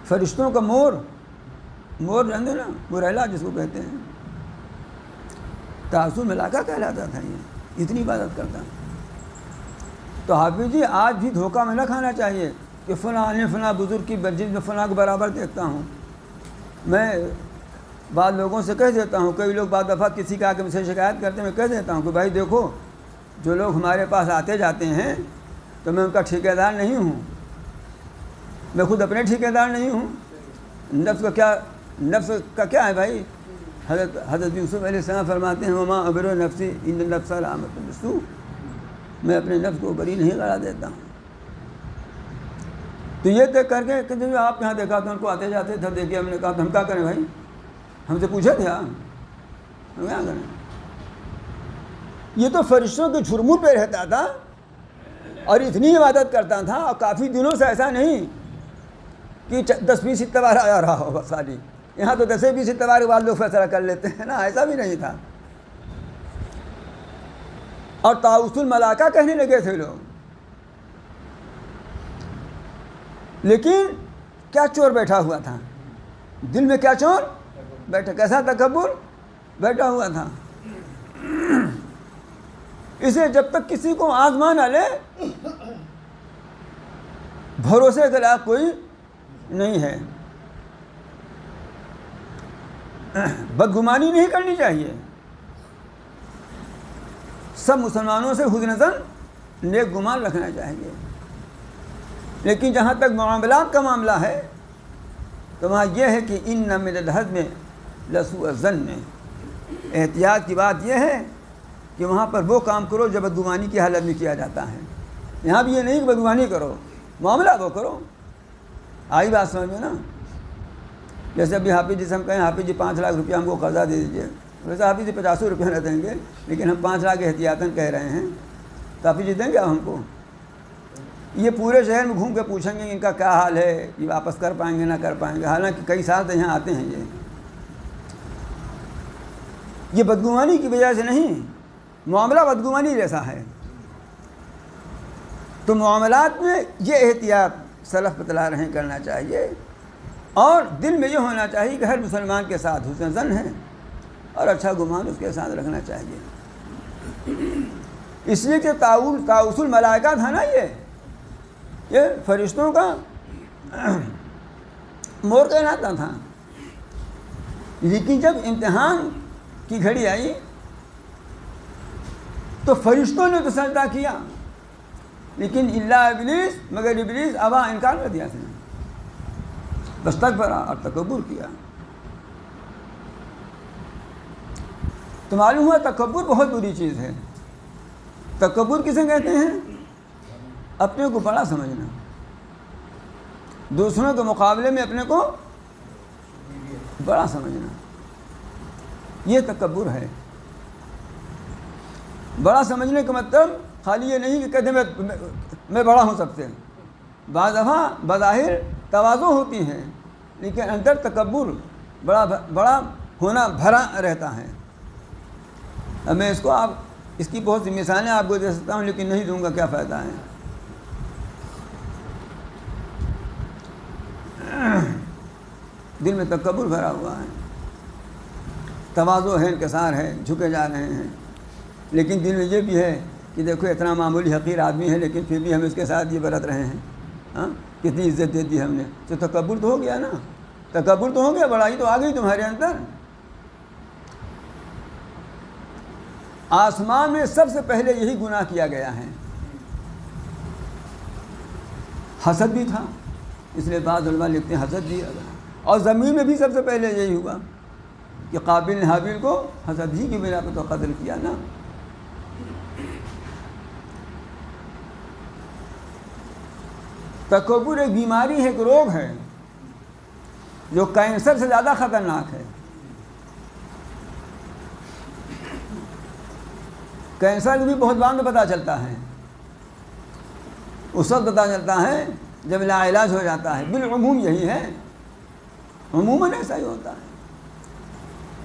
فرشتوں کا مور جانتے نا، موریلا جس کو کہتے ہیں، طاؤس الملائکہ کہلاتا تھا یہ، اتنی عبادت کرتا۔ تو حافظ جی آج بھی دھوکہ میں نہ کھانا چاہیے کہ فلاں بزرگ کی مسجد میں فلاں کو برابر دیکھتا ہوں۔ میں بعض لوگوں سے کہہ دیتا ہوں، کئی لوگ بعض دفعہ کسی کا آ کے مجھ سے شکایت کرتے ہیں، میں کہہ دیتا ہوں کہ بھائی دیکھو جو لوگ ہمارے پاس آتے جاتے ہیں تو میں ان کا ٹھیکیدار نہیں ہوں، میں خود اپنے ٹھیکیدار نہیں ہوں۔ نفس کا کیا ہے بھائی؟ حضرت یوسف علیہ السلام فرماتے ہیں وما ابر نفسی ان النفس لامۃ بالسوء، میں اپنے نفس کو بری نہیں قرار دیتا ہوں۔ تو یہ دیکھ کر کے کہ جو آپ یہاں دیکھا تو ان کو آتے جاتے تھے، دیکھیے ہم نے کہا تو ہم کیا کریں بھائی؟ ہم سے پوچھے تھے ہم کیا کریں؟ یہ تو فرشتوں کے جھرمٹ پہ رہتا تھا اور اتنی عبادت کرتا تھا، اور کافی دنوں سے ایسا نہیں کہ 10-20 اتوار آیا رہا ہو بس خالی، یہاں تو 10-20 اتوار کے بعد لوگ فیصلہ کر لیتے ہیں نا، ایسا بھی نہیں تھا۔ اور طاؤس الملائکہ کہنے لگے تھے لوگ، لیکن کیا چور بیٹھا ہوا تھا دل میں؟ کیا چور بیٹھا؟ کیسا تکبر بیٹھا ہوا تھا؟ اسے جب تک کسی کو آزما نہ لے بھروسے کے لائق کوئی نہیں ہے۔ بدگمانی نہیں کرنی چاہیے، سب مسلمانوں سے حسن ظن نیک گمان رکھنا چاہیے، لیکن جہاں تک معاملات کا معاملہ ہے تو وہاں یہ ہے کہ ان من الحزم لسوء الظن، احتیاط کی بات یہ ہے کہ وہاں پر وہ کام کرو جو بدگمانی کی حالت میں کیا جاتا ہے۔ یہاں بھی یہ نہیں کہ بدگمانی کرو، معاملہ وہ کرو۔ آئی بات سمجھ میں نا؟ جیسے ابھی حافظ جی سے ہم کہیں حافظ جی 5 لاکھ روپیہ ہم کو قرضہ دے دیجیے، ویسے حافظ جی 50 روپیہ نہ دیں گے، لیکن ہم 5 لاکھ احتیاطاً کہہ رہے ہیں، تو حافظ جی دیں گے ہم کو؟ یہ پورے شہر میں گھوم کے پوچھیں گے ان کا کیا حال ہے، یہ واپس کر پائیں گے نہ کر پائیں گے، حالانکہ کئی سال سے یہاں آتے ہیں۔ یہ بدگمانی کی وجہ سے نہیں، معاملہ بدگمانی جیسا ہے۔ تو معاملات میں یہ احتیاط سلف بتلا رہے ہیں کرنا چاہیے، اور دل میں یہ ہونا چاہیے کہ ہر مسلمان کے ساتھ حسن ظن ہے اور اچھا گمان اس کے ساتھ رکھنا چاہیے۔ اس لیے کہ طاؤس الملائکہ تھا نا، یہ فرشتوں کا مور کہلاتا تھا۔ لیکن جب امتحان کی گھڑی آئی تو فرشتوں نے تو سجدہ کیا، لیکن الا ابلیس، مگر ابلیس ابا، انکار کر دیا، واستکبر، اور تکبر کیا۔ تو معلوم ہوا تکبر بہت بری چیز ہے۔ تکبر کسے کہتے ہیں؟ اپنے کو بڑا سمجھنا، دوسروں کے مقابلے میں اپنے کو بڑا سمجھنا، یہ تکبر ہے۔ بڑا سمجھنے کا مطلب خالی یہ نہیں کہ کہتے میں بڑا ہوں سب سے، بعض دفعہ بظاہر تواضع ہوتی ہے لیکن اندر تکبر بڑا ہونا بھرا رہتا ہے۔ اب میں اس کی بہت سی مثالیں آپ کو دے سکتا ہوں، لیکن نہیں دوں گا، کیا فائدہ ہے۔ دل میں تکبر بھرا ہوا ہے، تواضع ہے، انکسار ہے، جھکے جا رہے ہیں، لیکن دل میں یہ بھی ہے کہ دیکھو اتنا معمولی حقیر آدمی ہے لیکن پھر بھی ہم اس کے ساتھ یہ برت رہے ہیں، ہاں کتنی عزت دے دی ہم نے۔ تو تکبر تو ہو گیا نا، تکبر تو ہو گیا، بڑائی تو آ گئی تمہارے اندر۔ آسمان میں سب سے پہلے یہی گناہ کیا گیا ہے. حسد بھی تھا، اس لیے بعض علماء لکھتے ہیں حسد بھی. اور زمین میں بھی سب سے پہلے یہی ہوا کہ قابل نے حابیل کو حسد ہی کی بنا پہ تو قتل کیا نا. تکبر ایک بیماری ہے، ایک روگ ہے جو کینسر سے زیادہ خطرناک ہے. کینسر بھی بہت بعد میں پتہ چلتا ہے، اس وقت پتہ چلتا ہے جب لا علاج ہو جاتا ہے. بالعموم یہی ہے، عموماً ایسا ہی ہوتا ہے.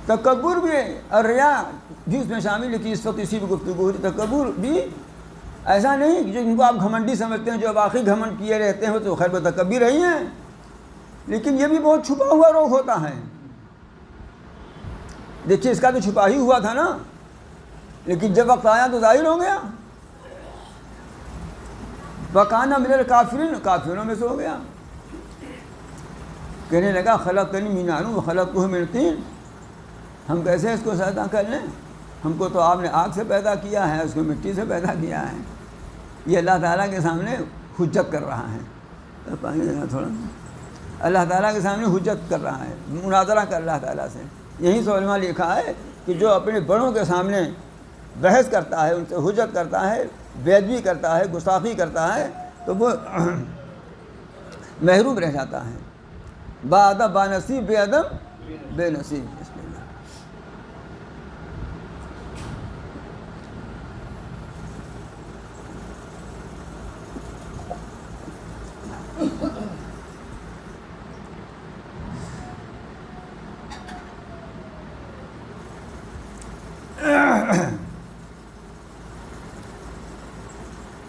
تکبر بھی اور ریا بھی اس میں شامل ہے کہ اس وقت اسی بھی گفتگو ہوئی. تکبر بھی ایسا نہیں کہ جن کو آپ گھمنڈی سمجھتے ہیں، جو باقی گھمنڈ کیے رہتے ہیں تو خیر متکبر رہی ہیں، لیکن یہ بھی بہت چھپا ہوا روگ ہوتا ہے. دیکھیے اس کا تو چھپا ہی ہوا تھا نا، لیکن جب وقت آیا تو ظاہر ہو گیا. وَكَانَ مِنَ الْكَافِرِينَ، کافروں میں سے ہو گیا. کہنے لگا خلقتنی من نار وخلقتہ من طین، ہم کیسے اس کو سجدہ کر لیں؟ ہم کو تو آپ نے آگ سے پیدا کیا ہے، اس کو مٹی سے پیدا کیا ہے. یہ اللہ تعالیٰ کے سامنے حجت کر رہا ہے. تھوڑا اللہ تعالیٰ کے سامنے حجت کر رہا ہے، مناظرہ کر اللہ تعالیٰ سے. یہی سے علماء لکھا ہے کہ جو اپنے بڑوں کے سامنے بحث کرتا ہے، ان سے حجت کرتا ہے، بے ادبی کرتا ہے، گستاخی کرتا ہے، تو وہ محروم رہ جاتا ہے. با ادب با نصیب، بے ادب بے نصیب. بسم اللہ.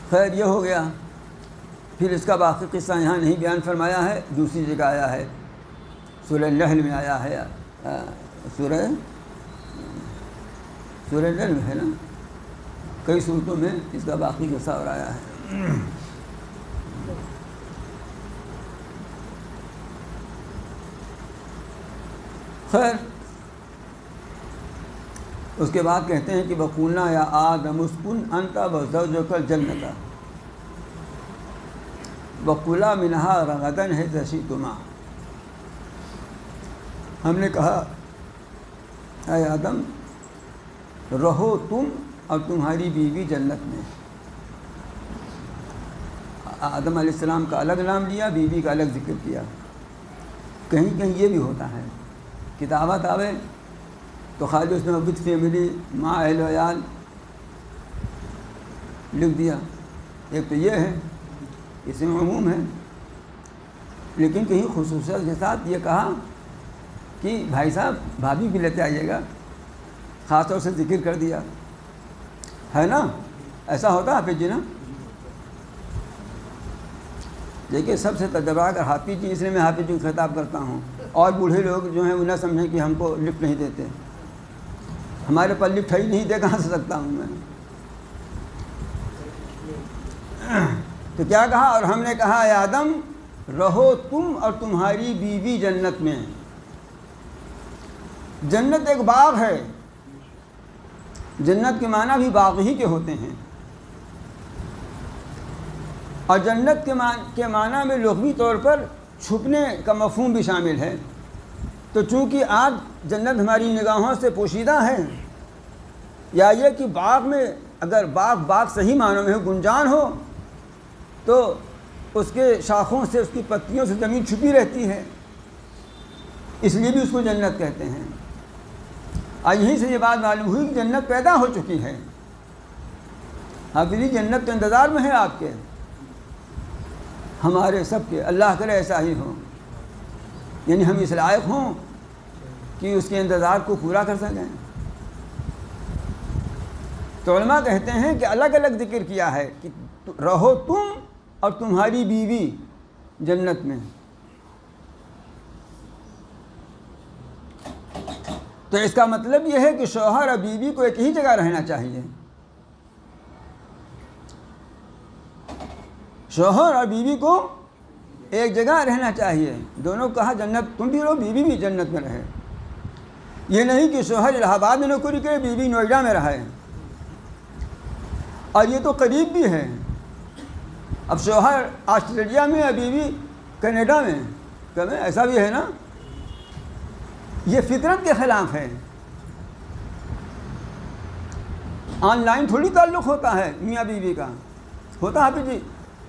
خیر یہ ہو گیا. پھر اس کا باقی قصہ یہاں نہیں بیان فرمایا ہے، دوسری جگہ آیا ہے، سورہ نحل میں آیا ہے. سورہ نحل میں ہے نا، کئی صورتوں میں اس کا باقی قصہ اور آیا ہے. خیر اس کے بعد کہتے ہیں کہ وَقُلْنَا يَا آدَمُ اسْكُنْ أَنْتَ وَزَوْجُكَ الْجَنَّةَ وَكُلَا مِنْهَا رَغَدًا حَيْثُ شِئْتُمَا. ہم نے کہا اے آدم رہو تم اور تمہاری بیوی جنت میں. آدم علیہ السلام کا الگ نام لیا، بیوی کا الگ ذکر کیا. کہیں کہیں یہ بھی ہوتا ہے، کتابت آوے تو خالی اس میں وتھ فیملی ماں اہل و عیال لکھ دیا. ایک تو یہ ہے، اس میں عموم ہے، لیکن کہیں خصوصیت کے ساتھ یہ کہا کہ بھائی صاحب بھابھی بھی لیتے آئیے گا، خاص طور سے ذکر کر دیا ہے نا. ایسا ہوتا ہے حافظ جی نا. دیکھیے سب سے تجربہ اگر حافظ جی، اس لیے میں حافظ جی کو خطاب کرتا ہوں، اور بوڑھے لوگ جو ہیں وہ نہ سمجھیں کہ ہم کو لفٹ نہیں دیتے. ہمارے پر لفٹ ہی نہیں دے، کہاں سے سکتا ہوں میں. تو کیا کہا؟ اور ہم نے کہا اے آدم رہو تم اور تمہاری بیوی جنت میں. جنت ایک باغ ہے، جنت کے معنی بھی باغ ہی کے ہوتے ہیں، اور جنت کے معنی میں لغوی طور پر چھپنے کا مفہوم بھی شامل ہے. تو چونکہ آج جنت ہماری نگاہوں سے پوشیدہ ہے، یا یہ کہ باغ میں اگر باغ صحیح معنوں میں ہو، گنجان ہو، تو اس کے شاخوں سے، اس کی پتیوں سے زمین چھپی رہتی ہے، اس لیے بھی اس کو جنت کہتے ہیں. اور یہیں سے یہ بات معلوم ہوئی کہ جنت پیدا ہو چکی ہے. حافظی جنت کے انتظار میں ہے آپ کے، ہمارے سب کے. اللہ کرے ایسا ہی ہو، یعنی ہم اس لائق ہوں کہ اس کے انتظار کو پورا کر سکیں. تو علماء کہتے ہیں کہ الگ الگ ذکر کیا ہے کہ رہو تم اور تمہاری بیوی جنت میں. تو اس کا مطلب یہ ہے کہ شوہر اور بیوی کو ایک ہی جگہ رہنا چاہیے. شوہر اور بیوی کو ایک جگہ رہنا چاہیے. دونوں کہا جنت تم بھی رہو، بیوی بھی جنت میں رہے. یہ نہیں کہ شوہر الہ آباد میں نوکری کرے، بیوی نوئیڈا میں رہے. اور یہ تو قریب بھی ہے. اب شوہر آسٹریلیا میں ہے، بیوی کینیڈا میں، کبھی ایسا بھی ہے نا. یہ فطرت کے خلاف ہے. آن لائن تھوڑی تعلق ہوتا ہے میاں بیوی کا. ہوتا حافظ جی،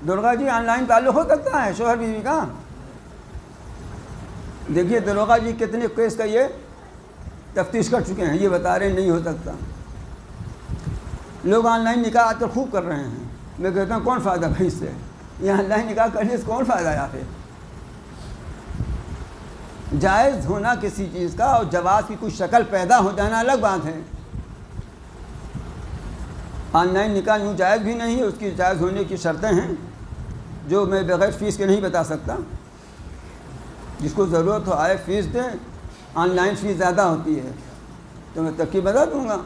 درگا جی، آن لائن تعلق ہو سکتا ہے شوہر بیوی کا؟ دیکھیے درگا جی کتنے کیس کا یہ تفتیش کر چکے ہیں، یہ بتا رہے ہیں نہیں ہو سکتا. لوگ آن لائن نکاح آج کل خوب کر رہے ہیں. میں کہتا ہوں کون فائدہ بھائی اس سے؟ یہ آن لائن نکاح کرنے سے کون فائدہ ہے؟ یہاں پہ جائز ہونا کسی چیز کا اور جواز کی کوئی شکل پیدا ہو جانا الگ بات ہے. آن لائن نکاح یوں جائز بھی نہیں ہے، اس کی جائز ہونے کی شرطیں ہیں جو میں بغیر فیس کے نہیں بتا سکتا. جس کو ضرورت ہو آئے فیس دیں. آن لائن فیس زیادہ ہوتی ہے تو میں تک کی بتا دوں گا.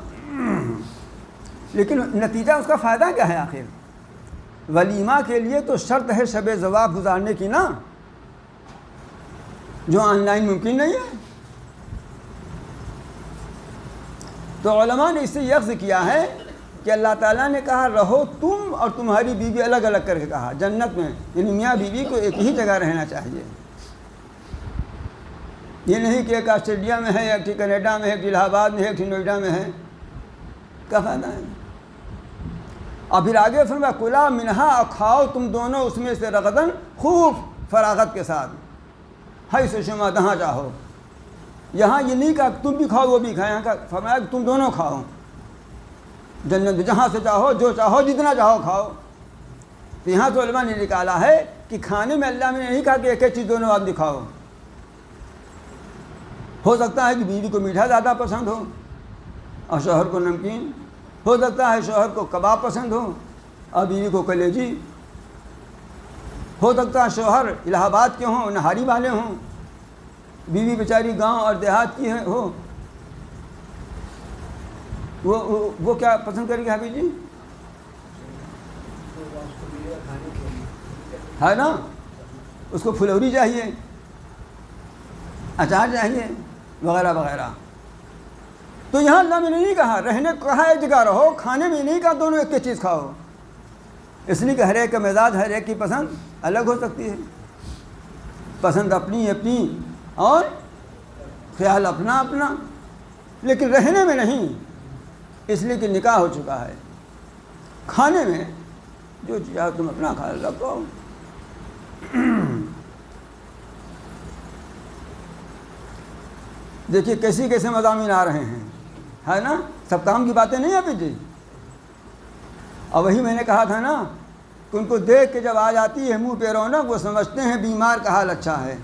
لیکن نتیجہ اس کا فائدہ کیا ہے آخر؟ ولیمہ کے لیے تو شرط ہے شب زواج گزارنے کی نا، جو آن لائن ممکن نہیں ہے. تو علماء نے اس سے یہ اخذ کیا ہے کہ اللہ تعالیٰ نے کہا رہو تم اور تمہاری بیوی الگ الگ کر کے کہا جنت میں، یعنی میاں بیوی کو ایک ہی جگہ رہنا چاہیے. یہ نہیں کہ ایک آسٹریلیا میں ہے، ایک کینیڈا میں ہے، ایک الہ آباد میں ہے، ایک نوئیڈا میں ہے. کیا فائدہ ہے؟ اور پھر آگے فرمایا کلا منہا، اور کھاؤ تم دونوں اس میں سے رغدن، خوب فراغت کے ساتھ، ہائی سے شما جہاں چاہو. یہاں یہ نہیں کہا تم بھی کھاؤ وہ بھی کھائے، یہاں کا فرمایا کہ تم دونوں کھاؤ جنت میں، جہاں سے چاہو جو چاہو جتنا چاہو کھاؤ. تو یہاں تو علماء نے نکالا ہے کہ کھانے میں اللہ نے نہیں کہا کہ ایک ایک چیز دونوں آدمی کھاؤ. ہو سکتا ہے کہ بیوی کو میٹھا زیادہ پسند ہو اور شوہر کو نمکین. ہو سکتا ہے شوہر کو کباب پسند ہو اور بیوی کو کلیجی. ہو سکتا ہے شوہر الہ آباد کے ہوں، نہاری والے ہوں، بیوی بیچاری گاؤں اور دیہات کی ہو. وہ کیا پسند کرے گی حبیب جی؟ ہے نا، اس کو پھلوری چاہیے، اچار چاہیے، وغیرہ وغیرہ. تو یہاں اللہ میں نے نہیں کہا رہنے کو کہا ایک جگہ رہو، کھانے میں نہیں کہا دونوں ایک چیز کھاؤ. اس لیے کہ ہر ایک کا مزاج، ہر ایک کی پسند الگ ہو سکتی ہے. پسند اپنی اپنی اور خیال اپنا اپنا، لیکن رہنے میں نہیں. اس لیے کہ نکاح ہو چکا ہے. کھانے میں جو چاہو تم اپنا کھا رکھو. دیکھیے کیسی کیسے مضامین آ رہے ہیں، ہے نا. سب کام کی باتیں نہیں ہیں جی. اور وہی میں نے کہا تھا نا کہ ان کو دیکھ کے جب آ جاتی ہے منہ پہ رونق، وہ سمجھتے ہیں بیمار کا حال اچھا ہے.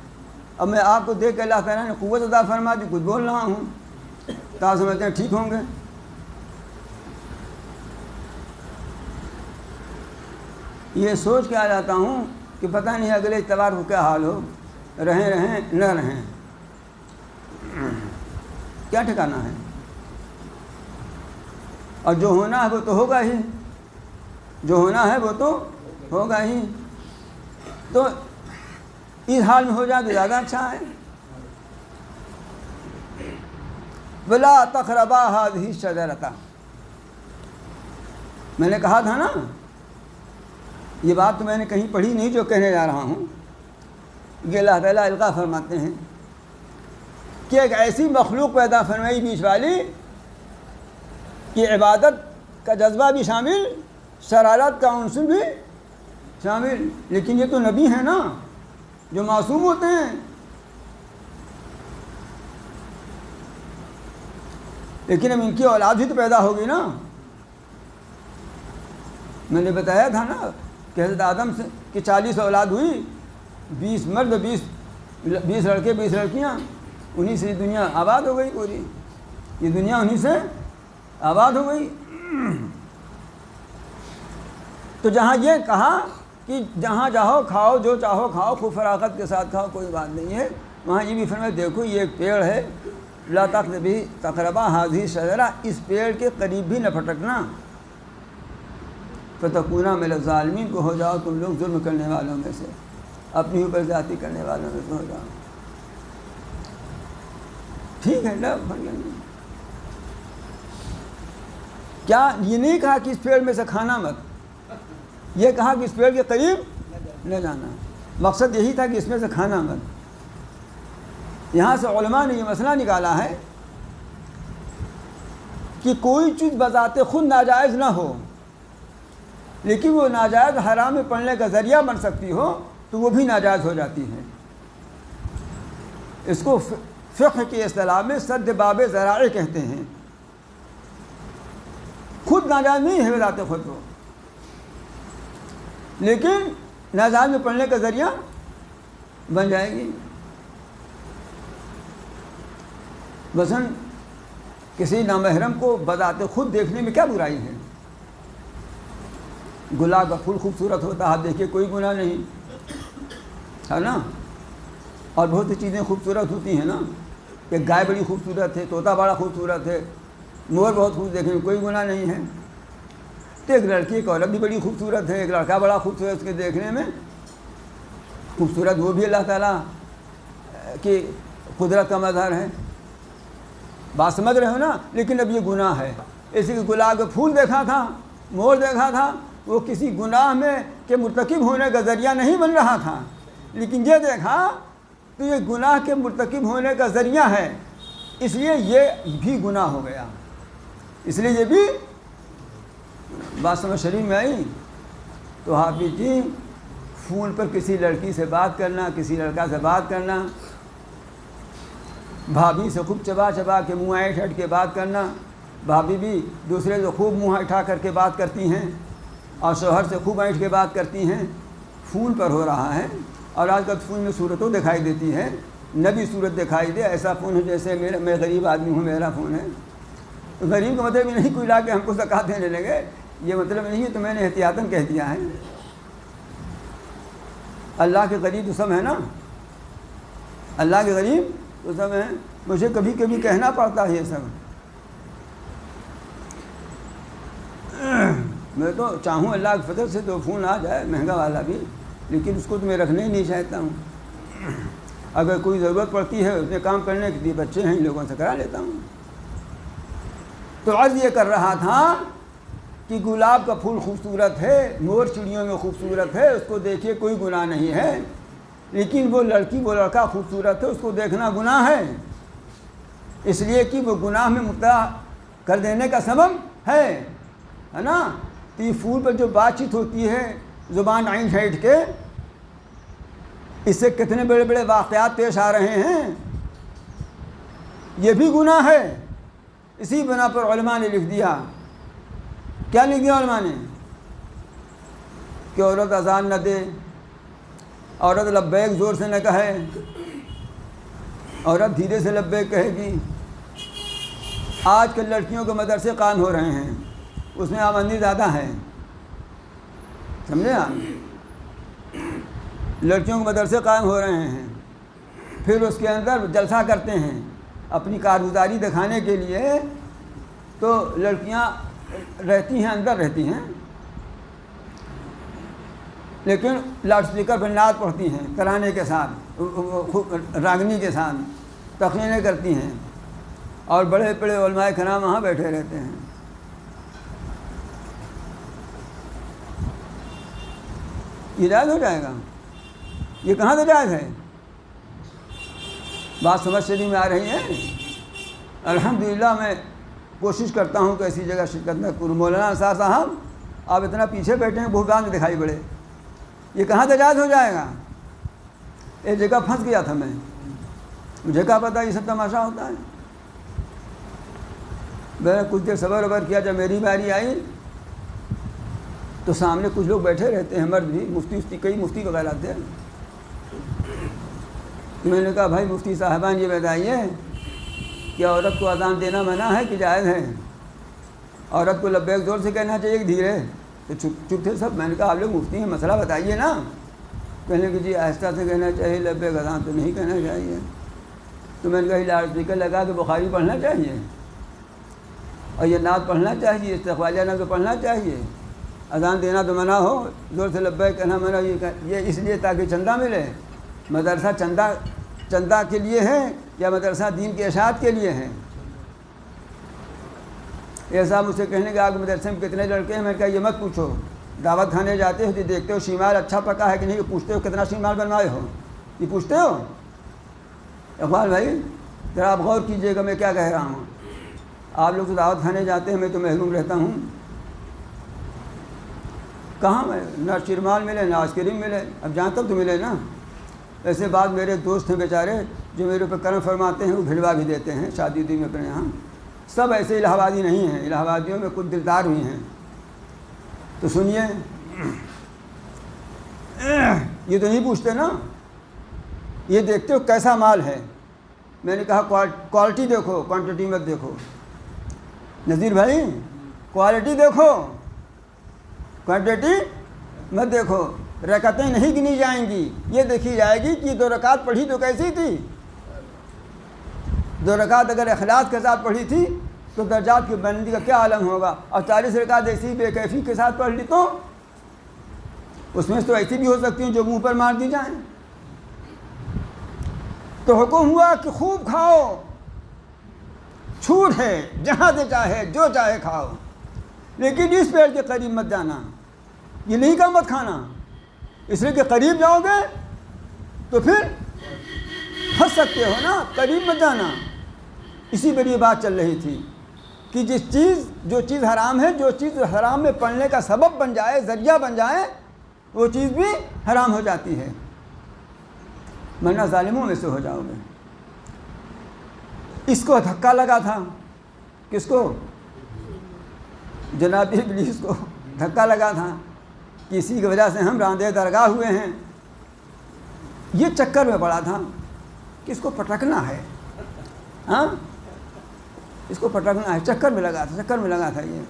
اب میں آپ کو دیکھ کے اللہ تعالیٰ نے قوت عطا فرما دی، کچھ بول رہا ہوں تو آپ سمجھتے ہیں ٹھیک ہوں گے. یہ سوچ کے آ جاتا ہوں کہ پتہ نہیں اگلے اتوار کو کیا حال ہو، رہیں نہ رہیں، کیا ٹھکانا ہے. اور جو ہونا ہے وہ تو ہوگا ہی، جو ہونا ہے وہ تو ہوگا ہی. تو اس حال میں ہو جائے تو زیادہ اچھا ہے. وَلَا تَقْرَبَا هَٰذِهِ الشَّجَرَةَ، میں نے کہا تھا نا، یہ بات تو میں نے کہیں پڑھی نہیں جو کہنے جا رہا ہوں. کہ اللہ تعالیٰ القاء فرماتے ہیں کہ ایک ایسی مخلوق پیدا فرمائی بیچ والی کہ عبادت کا جذبہ بھی شامل، شرارت کا عنصر بھی شامل. لیکن یہ تو نبی ہیں نا جو معصوم ہوتے ہیں. لیکن اب ان کی اولاد بھی تو پیدا ہوگی نا. میں نے بتایا تھا نا کہ حضرت آدم سے کہ 40 اولاد ہوئی، 20 مرد 20 لڑکے 20 لڑکیاں. انہی سے دنیا آباد ہو گئی پوری. یہ دنیا انہی سے آباد ہو گئی. تو جہاں یہ کہا کہ جہاں چاہو کھاؤ، جو چاہو کھاؤ، خوب فراغت کے ساتھ کھاؤ، کوئی بات نہیں ہے، وہاں یہ بھی فرمایا دیکھو یہ ایک پیڑ ہے، لا تقربا هذه الشجرة، اس پیڑ کے قریب بھی نہ پھٹکنا. فتکونا من الظالمین، کو ہو جاؤ تم لوگ ظلم کرنے والوں میں سے، اپنی اوپر زیادتی کرنے والوں میں سے ہو جاؤ. ٹھیک ہے نا. کیا یہ نہیں کہا کہ اس پیڑ میں سے کھانا مت، یہ کہا کہ اس پیڑ کے قریب نہ جانا، مقصد یہی تھا کہ اس میں سے کھانا مت۔ یہاں سے علماء نے یہ مسئلہ نکالا ہے کہ کوئی چیز بذات خود ناجائز نہ ہو، لیکن وہ ناجائز حرام میں پڑنے کا ذریعہ بن سکتی ہو تو وہ بھی ناجائز ہو جاتی ہے۔ اس کو فقہ کی اصطلاح میں سد باب ذرائع کہتے ہیں۔ خود ناجائز نہیں ہے بذات خود وہ، لیکن ناجائز میں پڑنے کا ذریعہ بن جائے گی۔ مثلاً کسی نامحرم کو بذات خود دیکھنے میں کیا برائی ہے؟ گلاب کا پھول خوبصورت ہوتا ہے، آپ دیکھیے کوئی گناہ نہیں ہے نا، اور بہت سی چیزیں خوبصورت ہوتی ہیں نا، کہ گائے بڑی خوبصورت ہے، طوطا بڑا خوبصورت ہے، مور بہت خوبصورت، دیکھنے میں کوئی گناہ نہیں ہے۔ تو ایک لڑکی ایک عورت بھی بڑی خوبصورت ہے، ایک لڑکا بڑا خوبصورت، اس کے دیکھنے میں خوبصورت، وہ بھی اللہ تعالیٰ کی قدرت کا مظہر ہے، بات سمجھ رہے ہو نا۔ لیکن اب یہ گناہ ہے، اسی کے گلاب کا پھول دیکھا تھا، مور دیکھا تھا، وہ کسی گناہ میں کے مرتکب ہونے کا ذریعہ نہیں بن رہا تھا، لیکن یہ دیکھا تو یہ گناہ کے مرتکب ہونے کا ذریعہ ہے، اس لیے یہ بھی گناہ ہو گیا، اس لیے یہ بھی بات سمجھ شریف میں آئی۔ تو حافظ جی فون پر کسی لڑکی سے بات کرنا، کسی لڑکا سے بات کرنا، بھابھی سے خوب چبا چبا کے منہ ایٹھ ایٹھ کے بات کرنا، بھابھی بھی دوسرے سے خوب منہ اٹھا کر کے بات کرتی ہیں، اور شوہر سے خوب ایٹھ کے بات کرتی ہیں، فون پر ہو رہا ہے۔ اور آج کل فون میں صورتوں دکھائی دیتی ہے، نبی صورت دکھائی دے، ایسا فون ہے جیسے میں غریب آدمی ہوں، میرا فون ہے۔ غریب کا مطلب یہ نہیں کوئی لا کے ہم کو زکوٰۃ دینے لگے، یہ مطلب نہیں ہے، تو میں نے احتیاطاً کہہ دیا ہے۔ اللہ کے غریب تو سب ہے نا، اللہ کے غریب تو سب ہیں، مجھے کبھی کبھی کہنا پڑتا ہے یہ سب۔ میں تو چاہوں اللہ کے فضل سے تو فون آ جائے مہنگا والا بھی، لیکن اس کو تو میں رکھنا ہی نہیں چاہتا ہوں۔ اگر کوئی ضرورت پڑتی ہے اس میں کام کرنے کے لیے، بچے ہیں ان لوگوں سے کرا لیتا ہوں۔ تو عرض یہ کر رہا تھا کہ گلاب کا پھول خوبصورت ہے، مور چڑیوں میں خوبصورت ہے، اس کو دیکھیے کوئی گناہ نہیں ہے، لیکن وہ لڑکی وہ لڑکا خوبصورت ہے، اس کو دیکھنا گناہ ہے، اس لیے کہ وہ گناہ میں مبتلا کر دینے کا سبب ہے نا۔ تو یہ پھول پر جو بات چیت ہوتی ہے زبان عین ہیٹ کے، اس سے کتنے بڑے بڑے واقعات پیش آ رہے ہیں، یہ بھی گناہ ہے۔ اسی بنا پر علماء نے لکھ دیا، کیا لکھ دیا علماء نے؟ کہ عورت اذان نہ دے، عورت لبیک زور سے نہ کہے، عورت دھیرے سے لبیک کہے گی۔ آج کل لڑکیوں کے مدرسے قائم ہو رہے ہیں، اس میں آمدنی زیادہ ہے، سمجھے آپ؟ لڑکیوں کے مدرسے قائم ہو رہے ہیں، پھر اس کے اندر جلسہ کرتے ہیں اپنی کارگزاری دکھانے کے لیے، تو لڑکیاں رہتی ہیں اندر رہتی ہیں، لیکن لاؤڈ اسپیکر پر نعت پڑھتی ہیں ترانے کے ساتھ، راگنی کے ساتھ تقریریں کرتی ہیں، اور بڑے بڑے علماء کرام وہاں بیٹھے رہتے ہیں۔ یہ جائز ہو جائے گا؟ یہ کہاں سے جائز ہے؟ بات سمجھ شریف میں آ رہی ہے؟ الحمدللہ میں کوشش کرتا ہوں کہ ایسی جگہ شرکت نہ کروں۔ مولانا انصار صاحب آپ اتنا پیچھے بیٹھے ہیں، بھوٹان میں دکھائی پڑے، یہ کہاں سے جائز ہو جائے گا؟ ایک جگہ پھنس گیا تھا میں، مجھے کیا پتہ یہ سب تماشا ہوتا ہے۔ میں نے کچھ دیر صبر وبر کیا، جب میری باری آئی تو سامنے کچھ لوگ بیٹھے رہتے ہیں، مرد بھی، مفتی کئی مفتی وغیرہ تھے۔ تو میں نے کہا بھائی مفتی صاحبان یہ بتائیے کہ عورت کو اذان دینا منع ہے کہ جائز ہے؟ عورت کو لبیک زور سے کہنا چاہیے کہ دھیرے؟ تو چپ تھے سب۔ میں نے کہا آپ لوگ مفتی ہیں، مسئلہ بتائیے نا۔ کہنے کہ جی آہستہ سے کہنا چاہیے، لبیک اذان تو نہیں کہنا چاہیے۔ تو میں نے کہا لاؤڈ اسپیکر لگا کے بخاری پڑھنا چاہیے، اور یہ نعت پڑھنا چاہیے، استغفالیہ نعت پڑھنا چاہیے، اذان دینا تو منع ہو، زور سے لبیک کہنا منع۔ یہ اس لیے تاکہ چندہ ملے؟ مدرسہ چندہ کے لیے ہے یا مدرسہ دین کی اشاعت کے لیے ہے؟ یہ صاحب مجھ سے کہنے کے آگے مدرسے میں کتنے لڑکے ہیں؟ میں نے کہا یہ مت پوچھو، دعوت کھانے جاتے ہو تو دیکھتے ہو شیمال اچھا پکا ہے کہ نہیں، یہ پوچھتے ہو کتنا شیمال بنوائے ہو، یہ پوچھتے ہو؟ اقبال بھائی ذرا آپ غور کیجئے گا میں کیا کہہ رہا ہوں. آپ لوگ تو دعوت کھانے جاتے ہیں، میں تو محروم رہتا ہوں. کہاں میں نہ شیرمال ملے نہ آئس کریم ملے، اب جہاں تک تو ملے نا. ایسے بعد میرے دوست ہیں بیچارے جو میرے اوپر کرم فرماتے ہیں، وہ بھجوا بھی دیتے ہیں شادی میں اپنے یہاں. سب ایسے الہ آبادی نہیں ہیں، الہ آبادیوں میں کچھ دلدار بھی ہیں. تو سنیے، یہ تو نہیں پوچھتے نا، یہ دیکھتے ہو کیسا مال ہے. میں نے کہا کوالٹی دیکھو، کوانٹٹی مت دیکھو. نذیر بھائی کوالٹی دیکھو، کوانٹٹی مت دیکھو. رکعتیں نہیں گنی جائیں گی، یہ دیکھی جائے گی کہ 2 رکعت پڑھی تو کیسی تھی. 2 رکعت اگر اخلاص کے ساتھ پڑھی تھی تو درجات کی بلندی کا کیا عالم ہوگا. اور 40 رکعت ایسی بے کیفی کے ساتھ پڑھ لی تو اس میں تو ایسی بھی ہو سکتی ہیں جو منہ پر مار دی جائیں. تو حکم ہوا کہ خوب کھاؤ، چھوٹ ہے، جہاں سے چاہے جو چاہے کھاؤ، لیکن اس پیڑ کے قریب مت جانا. یہ نہیں کہا مت کھانا، اس لیے کہ قریب جاؤ گے تو پھر پھنس سکتے ہو نا، قریب مت جانا. اسی پر یہ بات چل رہی تھی کہ جو چیز حرام ہے، جو چیز حرام میں پڑنے کا سبب بن جائے، ذریعہ بن جائے، وہ چیز بھی حرام ہو جاتی ہے، ورنہ ظالموں میں سے ہو جاؤ گے. اس کو دھکا لگا تھا، کس کو؟ جناب ابلیس کو دھکا لگا تھا کہ اسی کی وجہ سے ہم راندے درگاہ ہوئے ہیں. یہ چکر میں پڑا تھا کہ اس کو پٹکنا ہے، ہاں اس کو پٹکنا ہے. چکر میں لگا تھا یہ.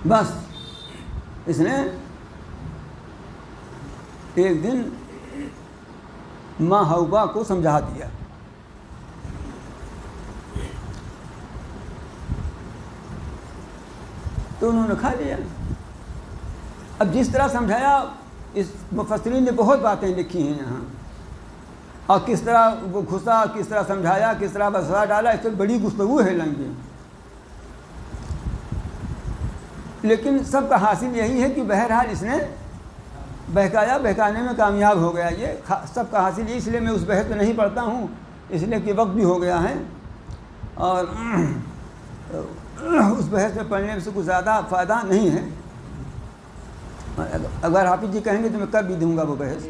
بس اس نے ایک دن ماں حوا کو سمجھا دیا. تو انہوں نے کھا لیا. اب جس طرح سمجھایا، اس مفسرین نے بہت باتیں لکھی ہیں یہاں، اور کس طرح وہ گھسا، کس طرح سمجھایا، کس طرح وسوسہ ڈالا، اس سے بڑی گفتگو ہے لنگی. لیکن سب کا حاصل یہی ہے کہ بہرحال اس نے بہکانے میں کامیاب ہو گیا. یہ سب کا حاصل ہے. اس لیے میں اس بحث میں نہیں پڑھتا ہوں، اس لیے کہ وقت بھی ہو گیا ہے، اور اس بحث میں پڑھنے سے کچھ زیادہ فائدہ نہیں ہے. اگر حافظ جی کہیں گے تو میں کر بھی دوں گا وہ بحث.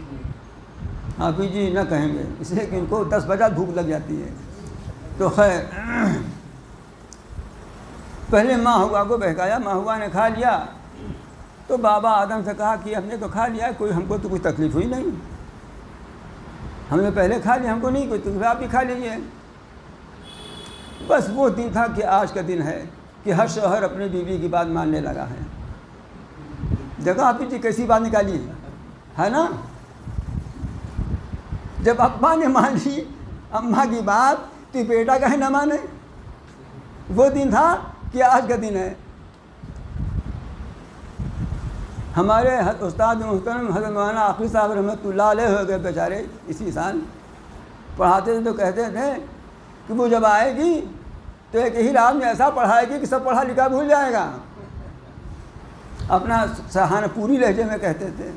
حافظ جی نہ کہیں گے، اس لیے کہ ان کو 10 بجے بھوک لگ جاتی ہے. تو خیر، پہلے ماں ہوا کو بہکایا، ماں ہوا نے کھا لیا. تو بابا آدم سے کہا کہ ہم نے تو کھا لیا، کوئی ہم کو تو کوئی تکلیف ہوئی نہیں، ہم نے پہلے کھا لیا، ہم کو نہیں کوئی تکلیف، آپ بھی کھا لیجیے. بس وہ دن تھا کہ آج کا دن ہے کہ ہر شوہر اپنی بیوی کی بات ماننے لگا ہے. دیکھا آپ جی کیسی بات نکالی ہے نا. جب ابا نے مان لی اماں کی بات تو بیٹا کہیں نہ مانے. وہ دن تھا کہ آج کا دن ہے. ہمارے استاد محترم حضرت مولانا عاقل صاحب رحمۃ اللہ علیہ ہو گئے بیچارے اسی سال. پڑھاتے تھے تو کہتے تھے کہ وہ جب آئے گی تو ایک ہی رات میں ایسا پڑھائے گی کہ سب پڑھا لکھا بھول جائے گا. اپنا سہانہ پوری لہجے میں کہتے تھے.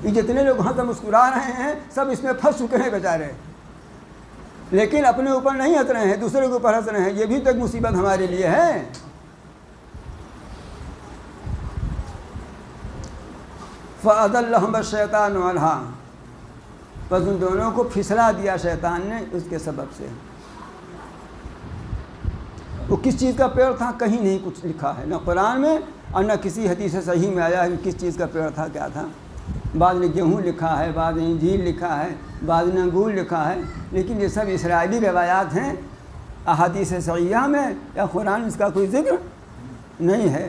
یہ جتنے لوگ وہاں سے مسکرا رہے ہیں سب اس میں پھنس چکے ہیں بیچارے، لیکن اپنے اوپر نہیں ہنس رہے ہیں، دوسرے کے اوپر ہنس رہے ہیں. یہ بھی تو ایک مصیبت ہمارے لیے ہے. فَأَضَلَّهُمَ الشَّيْطَانُ عَنْهَا، بس ان دونوں کو پھسلا دیا شیطان نے اس کے سبب سے. وہ کس چیز کا پیڑ تھا کہیں نہیں کچھ لکھا ہے، نہ قرآن میں اور نہ کسی حدیث صحیح میں آیا ہے کہ کس چیز کا پیڑ تھا، کیا تھا. بعض نے گیہوں لکھا ہے، بعض نے انجیل لکھا ہے، بعض نے انگور لکھا ہے، لیکن یہ سب اسرائیلی روایات ہیں. احادیث صحیحہ میں یا قرآن اس کا کوئی ذکر نہیں ہے.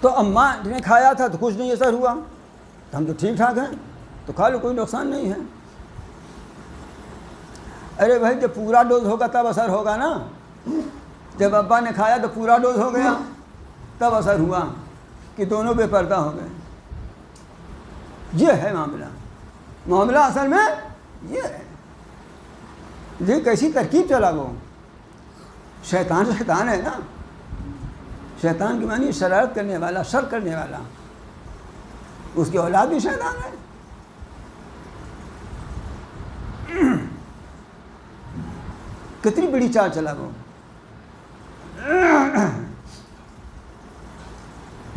تو اماں نے کھایا تھا تو کچھ نہیں اثر ہوا، تو ہم تو ٹھیک ٹھاک ہیں، تو کھا لو، کوئی نقصان نہیں ہے. ارے بھائی جب پورا ڈوز ہوگا تب اثر ہوگا نا. جب ابا نے کھایا تو پورا ڈوز ہو گیا، تب اثر ہوا کہ دونوں بے پردہ ہو گئے. یہ ہے معاملہ. معاملہ اصل میں یہ کیسی ترکیب چلا وہ. شیطان شیطان ہے نا. شیطان کی معنی شرارت کرنے والا، شر کرنے والا. اس کی اولاد بھی شیطان ہے. کتنی بڑی چال چلا وہ.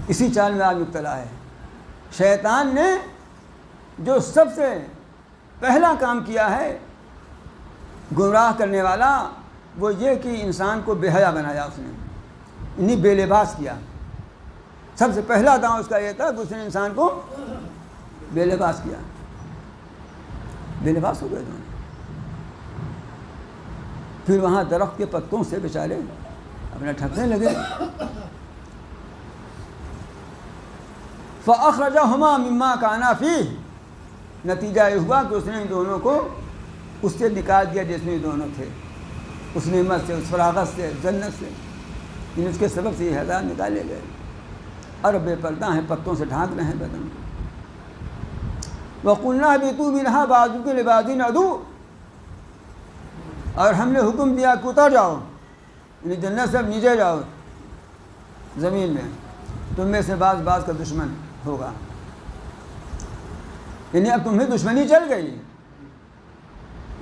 اسی چال میں آج مبتلا ہے. شیطان نے جو سب سے پہلا کام کیا ہے گمراہ کرنے والا، وہ یہ کہ انسان کو بے حیا بنایا. اس نے انہیں بے لباس کیا. سب سے پہلا داؤں اس کا یہ تھا کہ اس نے انسان کو بے لباس کیا. بے لباس ہو گئے دونوں. پھر وہاں درخت کے پتوں سے بیچارے اپنا ٹھکنے لگے. فَأَخْرَجَهُمَا مِمَّا كَانَا فِيهِ. نتیجہ یہ ہوا کہ اس نے ان دونوں کو اس سے نکال دیا جس میں دونوں تھے. اس نعمت سے، اس فراغت سے، جنت سے. اس کے سبب سے یہ ہزار نکالے گئے اور بے پردہ ہیں، پتوں سے ڈھانک رہے ہیں بدن کو. وَقُلْنَا اهْبِطُوا مِنْهَا بَعْضُكُمْ لِبَعْضٍ عَدُوٌّ. اور ہم نے حکم دیا کہ اتر جاؤ، یعنی جنت سے اب نیچے جاؤ زمین میں. تم میں سے بعض کا دشمن ہوگا. یعنی اب تمہیں دشمنی چل گئی.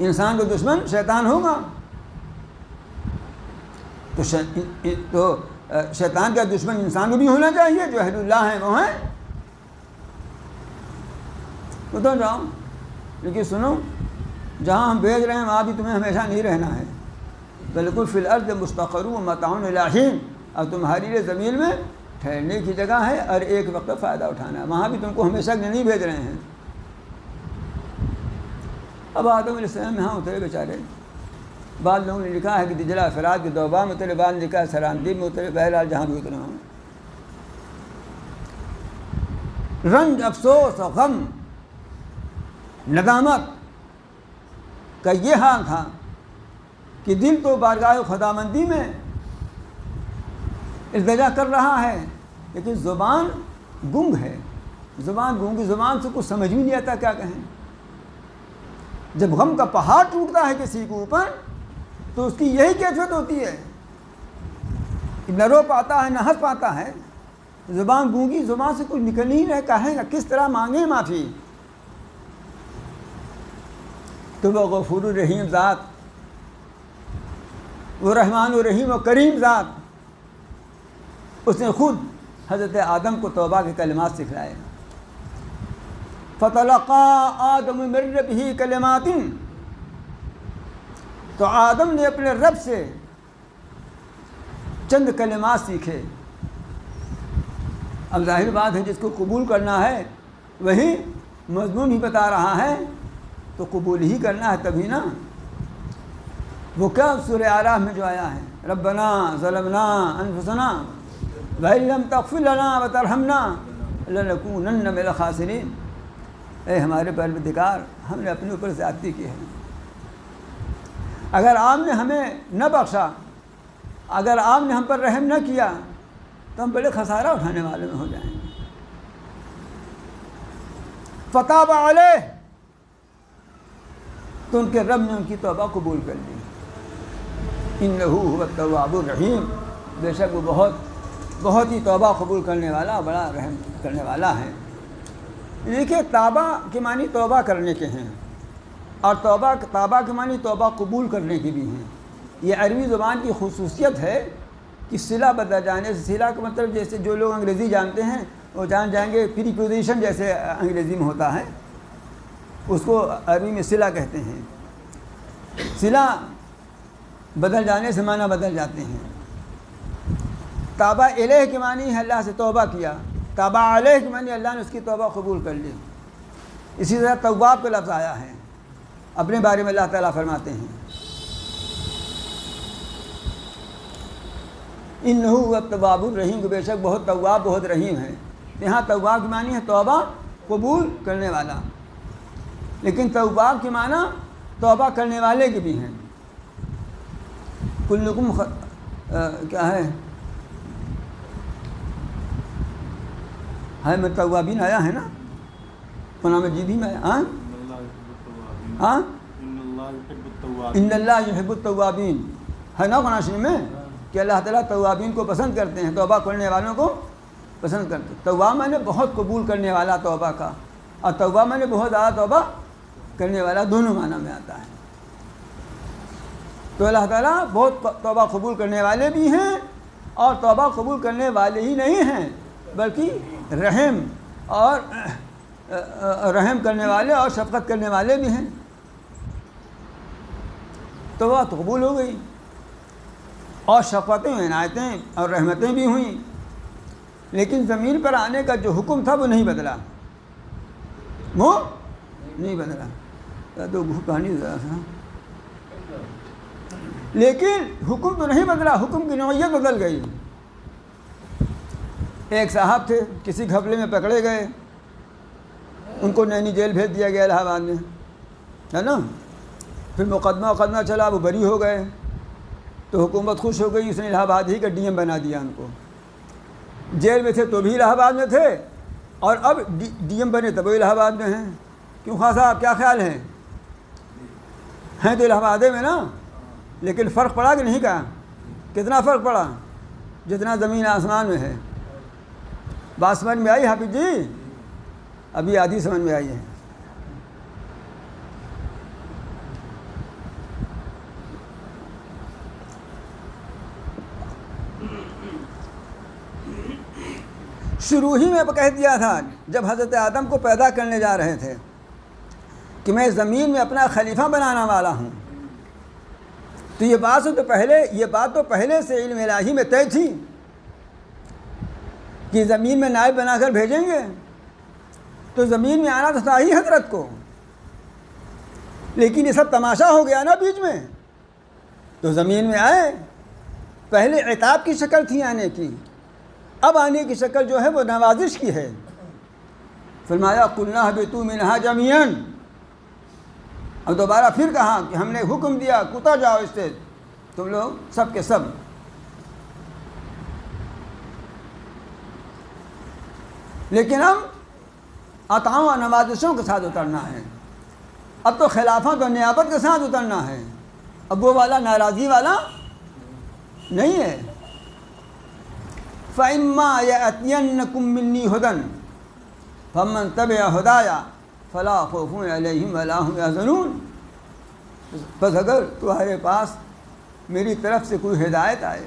انسان کو دشمن شیطان ہوگا. تو شیطان کا دشمن انسان کو بھی ہونا چاہیے. جو اہل اللہ ہیں وہ ہیں. اتر جاؤ. لیکن سنو، جہاں ہم بھیج رہے ہیں وہاں بھی تمہیں ہمیشہ نہیں رہنا ہے. بالکل فی الارض مستقر و متاع الی حین. اب تمہاری لیے زمین میں ٹھہرنے کی جگہ ہے اور ایک وقت فائدہ اٹھانا ہے. وہاں بھی تم کو ہمیشہ نہیں بھیج رہے ہیں. اب آدم علیہ السلام یہاں اترے بیچارے. بعض لوگوں نے لکھا ہے کہ دجلہ فرات کے دوبا میں اترے، بعض نے لکھا ہے سراندیب میں اترے. بہرحال جہاں بھی اترے ہوں. رنج، افسوس اور غم، ندامت کا یہ حال تھا کہ دل تو بارگاہ خداوندی میں التجا کر رہا ہے، لیکن زبان گنگ ہے. زبان گونگی، زبان سے کچھ سمجھ بھی نہیں آتا کیا کہیں. جب غم کا پہاڑ ٹوٹتا ہے کسی کے اوپر تو اس کی یہی کیفیت ہوتی ہے. نہ رو پاتا ہے، نہ ہنس پاتا ہے. زبان گونگی، زبان سے کچھ نکل نہیں رہا. کہیں گا کس طرح مانگے معافی. تو وہ غفور الرحیم ذات، وہ رحمان الرحیم و کریم ذات، اس نے خود حضرت آدم کو توبہ کے کلمات سکھلائے. فَتَلَقَىٰ آدَمُ مِن رَّبِّهِ كَلِمَاتٍ. تو آدم نے اپنے رب سے چند کلمات سیکھے. اب ظاہر بات ہے جس کو قبول کرنا ہے وہی مضمون ہی بتا رہا ہے تو قبول ہی کرنا ہے تبھی نا. وہ کیا سورہ اعراف میں جو آیا ہے، ربنا ظلمنا انفسنا وَإِن لَّمْ تَغْفِرْ لَنَا وَتَرْحَمْنَا لَنَكُونَنَّ مِنَ الْخَاسِرِينَ. اے ہمارے پروردگار، ہم نے اپنے اوپر زیادتی کی ہے. اگر آپ نے ہمیں نہ بخشا، اگر آپ نے ہم پر رحم نہ کیا تو ہم بڑے خسارہ اٹھانے والے میں ہو جائیں گے. فَتَابَ عَلَيْهِ. تو ان کے رب نے ان کی توبہ قبول کر لی. إِنَّهُ هُوَ التَّوَّابُ الرَّحِيمُ. بے شک وہ بہت ہی توبہ قبول کرنے والا، بڑا رحم کرنے والا ہے. دیکھیے، توبہ کے معنی توبہ کرنے کے ہیں اور توبہ کے معنی توبہ قبول کرنے کے بھی ہیں. یہ عربی زبان کی خصوصیت ہے کہ صلہ بدل جانے سے. صلہ کا مطلب جیسے جو لوگ انگریزی جانتے ہیں وہ جان جائیں گے، پریپوزیشن جیسے انگریزی میں ہوتا ہے، اس کو عربی میں صلہ کہتے ہیں. صلہ بدل جانے سے معنی بدل جاتے ہیں. تابع الیہ کے معنی ہے اللہ سے توبہ کیا. تابع علیہ کے معنی اللہ نے اس کی توبہ قبول کر لی. اسی طرح تواب کا لفظ آیا ہے. اپنے بارے میں اللہ تعالیٰ فرماتے ہیں انہ هو التواب الرحیم، کو بے شک بہت تواب بہت رحیم ہے. یہاں تواب کے معنی ہے توبہ قبول کرنے والا، لیکن تواب کے معنی توبہ کرنے والے کے بھی ہیں. کلکم کیا ہے میں توابین آیا ہے نا، قرآن مجید میں آیا. ہاں ان اللہ ان اللہ یحب التوابین یحب التوابین ہے نا قرآن شریف میں کہ اللہ تعالیٰ توابین کو پسند کرتے ہیں، توبہ کرنے والوں کو پسند کرتے ہیں۔ تواب میں نے بہت قبول کرنے والا توبہ کا، اور توبہ میں نے بہت زیادہ توبہ کرنے والا، دونوں معنی میں آتا ہے۔ تو اللہ تعالیٰ بہت توبہ قبول کرنے والے بھی ہیں، اور توبہ قبول کرنے والے ہی نہیں ہیں بلکہ رحم کرنے والے اور شفقت کرنے والے بھی ہیں۔ توبہ تو قبول ہو گئی، اور شفقتیں، عنایتیں اور رحمتیں بھی ہوئیں، لیکن زمین پر آنے کا جو حکم تھا وہ نہیں بدلا، وہ نہیں بدلا۔ تو پانی ذرا سا، لیکن حکم تو نہیں بدلا، حکم کی نوعیت بدل گئی۔ ایک صاحب تھے، کسی گھپلے میں پکڑے گئے، ان کو نینی جیل بھیج دیا گیا الہ آباد میں، ہے نا۔ پھر مقدمہ چلا، وہ بری ہو گئے، تو حکومت خوش ہو گئی، اس نے الہ آباد ہی کا ڈی ایم بنا دیا ان کو۔ جیل میں تھے تو بھی الہ آباد میں تھے، اور اب ڈی ایم بنے تب وہ الہ آباد میں ہیں۔ کیوں خواہ صاحب، کیا خیال ہے؟ ہیں تو الہ آباد میں نا، لیکن فرق پڑا کہ نہیں کہا؟ کتنا فرق پڑا؟ جتنا زمین آسمان میں ہے۔ بات سمجھ میں آئی حافظ جی؟ ابھی آدھی سمجھ میں آئی ہے۔ شروع ہی میں کہہ دیا تھا جب حضرت آدم کو پیدا کرنے جا رہے تھے کہ میں زمین میں اپنا خلیفہ بنانا والا ہوں، تو یہ بات تو پہلے سے علم الہی میں طے تھی کہ زمین میں نائب بنا کر بھیجیں گے۔ تو زمین میں آنا تو تھا ہی حضرت کو، لیکن یہ سب تماشا ہو گیا نا بیچ میں، تو زمین میں آئے۔ پہلے عتاب کی شکل تھی آنے کی، اب آنے کی شکل جو ہے وہ نوازش کی ہے۔ فرمایا قلنا اہبطوا منہا جمیعا، اب دوبارہ پھر کہا کہ ہم نے حکم دیا کتا جاؤ اس سے تم لوگ سب کے سب۔ لیکن اب عطاؤں اور نوازشوں کے ساتھ اترنا ہے، اب تو خلافت اور نیابت کے ساتھ اترنا ہے، اب وہ والا ناراضی والا نہیں ہے۔ فَإِمَّا يَأْتِيَنَّكُم مِّنِّي هُدًى فَمَن تَبِعَ هُدَايَ فَلَا خَوْفٌ عَلَيْهِمْ وَلَا هُمْ يَحْزَنُونَ۔ بس اگر تمہارے پاس میری طرف سے کوئی ہدایت آئے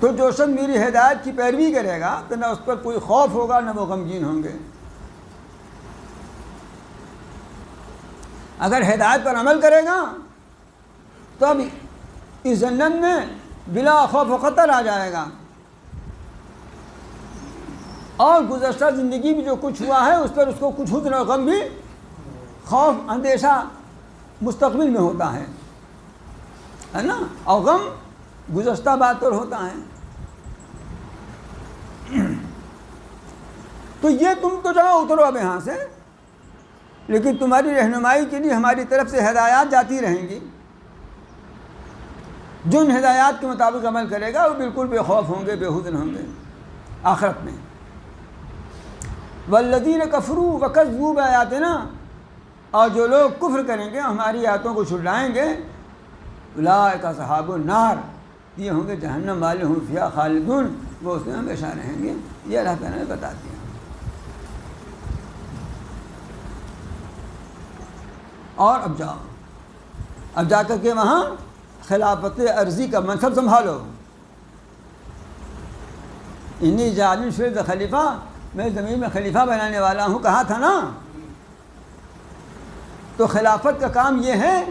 تو جو شخص میری ہدایت کی پیروی کرے گا تو نہ اس پر کوئی خوف ہوگا نہ وہ غمگین ہوں گے۔ اگر ہدایت پر عمل کرے گا تو اب اس جنت میں بلا خوف و خطر آ جائے گا، اور گزشتہ زندگی میں جو کچھ ہوا ہے اس پر اس کو کچھ حزن و غم بھی، خوف اندیشہ مستقبل میں ہوتا ہے نا، اور غم گزشتہ بات پر ہوتا ہے۔ تو یہ تم تو جاؤ اترو اب یہاں سے، لیکن تمہاری رہنمائی کے لیے ہماری طرف سے ہدایات جاتی رہیں گی۔ جو ان ہدایات کے مطابق عمل کرے گا وہ بالکل بے خوف ہوں گے، بے حزن ہوں گے آخرت میں۔ والذین کفروا وکذبوا بآیاتنا، اور جو لوگ کفر کریں گے ہماری آیاتوں کو چھٹلائیں گے، اولئک اصحاب النار، یہ ہوں گے جہنم والے، ہم فیہا خالدون، وہ اس میں ہمیشہ رہیں گے۔ یہ اللہ تعالیٰ نے بتا دیا۔ اور اب جا کر کے وہاں خلافت عرضی کا منصب سنبھالو۔ انی جاعل فی الارض خلیفہ، میں زمین میں خلیفہ بنانے والا ہوں کہا تھا نا۔ تو خلافت کا کام یہ ہے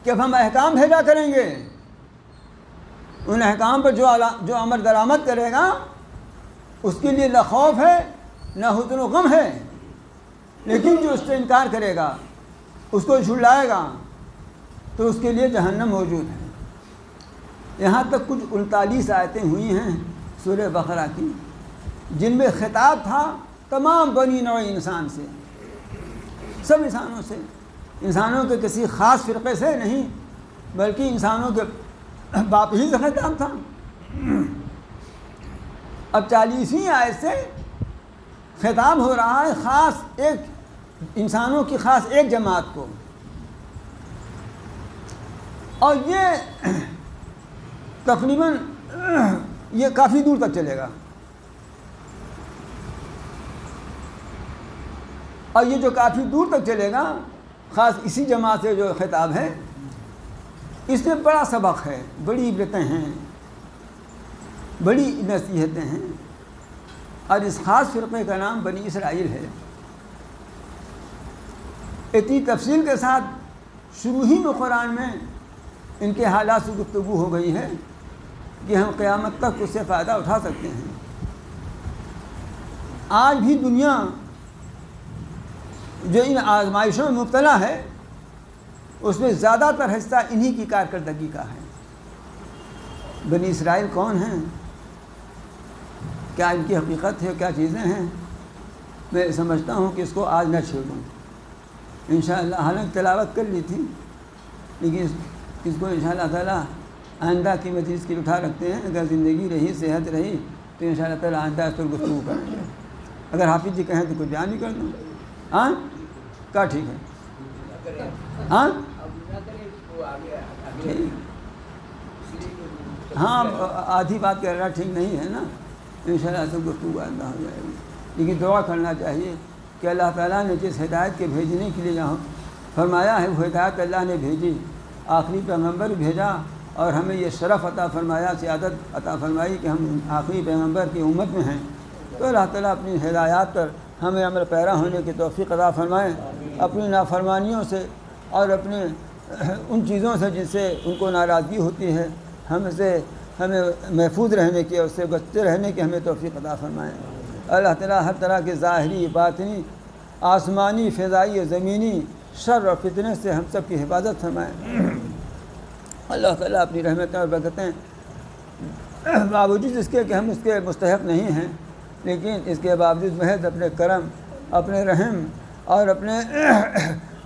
کہ اب ہم احکام بھیجا کریں گے، ان احکام پر جو عمل درآمد کرے گا اس کے لیے نہ خوف ہے نہ حزن و غم ہے، لیکن جو اس سے انکار کرے گا، اس کو جھٹلائے گا، تو اس کے لیے جہنم موجود ہے۔ یہاں تک کچھ 39 آیتیں ہوئی ہیں سورہ بقرہ کی، جن میں خطاب تھا تمام بنی نوع انسان سے، سب انسانوں سے، انسانوں کے کسی خاص فرقے سے نہیں، بلکہ انسانوں کے باپ ہی سے خطاب تھا۔ اب 40ویں آیت سے خطاب ہو رہا ہے خاص ایک انسانوں کی خاص ایک جماعت کو، اور یہ تقریباً یہ کافی دور تک چلے گا، اور یہ جو کافی دور تک چلے گا خاص اسی جماعت سے جو خطاب ہے، اس میں بڑا سبق ہے، بڑی عبرتیں ہیں، بڑی نصیحتیں ہیں، اور اس خاص فرقے کا نام بنی اسرائیل ہے۔ اتنی تفصیل کے ساتھ شروع ہی میں قرآن میں ان کے حالات سے گفتگو ہو گئی ہے کہ ہم قیامت تک اس سے فائدہ اٹھا سکتے ہیں۔ آج بھی دنیا جو ان آزمائشوں میں مبتلا ہے، اس میں زیادہ تر حصہ انہی کی کارکردگی کا ہے۔ بنی اسرائیل کون ہیں، کیا ان کی حقیقت ہے، کیا چیزیں ہیں، میں سمجھتا ہوں کہ اس کو آج نہ چھوڑوں انشاءاللہ۔ حالانکہ تلاوت کر لی تھی، لیکن اس کو انشاءاللہ تعالیٰ آئندہ کی مجلس کے لیے اٹھا رکھتے ہیں۔ اگر زندگی رہی، صحت رہی تو انشاءاللہ تعالیٰ آئندہ اس پر گفتگو کریں گے۔ اگر حافظ جی کہیں تو کچھ بیان بھی کر دوں، ہاں کیا ٹھیک ہے، ہاں ٹھیک، ہاں آدھی بات کر رہا ٹھیک نہیں ہے نا، انشاءاللہ سے گفتگو آئندہ ہو جائے گی۔ لیکن دعا کرنا چاہیے کہ اللہ تعالیٰ نے جس ہدایت کے بھیجنے کے لیے یہاں فرمایا ہے، وہ ہدایت اللہ نے بھیجی، آخری پیغمبر بھیجا، اور ہمیں یہ شرف عطا فرمایا، سعادت عطا فرمائی کہ ہم آخری پیغمبر کی امت میں ہیں۔ تو اللہ تعالیٰ اپنی ہدایات پر ہمیں عمل پیرا ہونے کی توفیق عطا فرمائیں، اپنی نافرمانیوں سے اور اپنے ان چیزوں سے جن سے ان کو ناراضگی ہوتی ہے ہمیں محفوظ رہنے کی، اور اس سے بچتے رہنے کی ہمیں توفیق عطا فرمائیں۔ اللہ تعالیٰ ہر طرح کے ظاہری، باطنی، آسمانی، فضائی، زمینی شر اور فتنے سے ہم سب کی حفاظت فرمائیں۔ اللہ تعالیٰ اپنی رحمتیں اور برکتیں، باوجود اس کے کہ ہم اس کے مستحق نہیں ہیں، لیکن اس کے باوجود محض اپنے کرم، اپنے رحم اور اپنے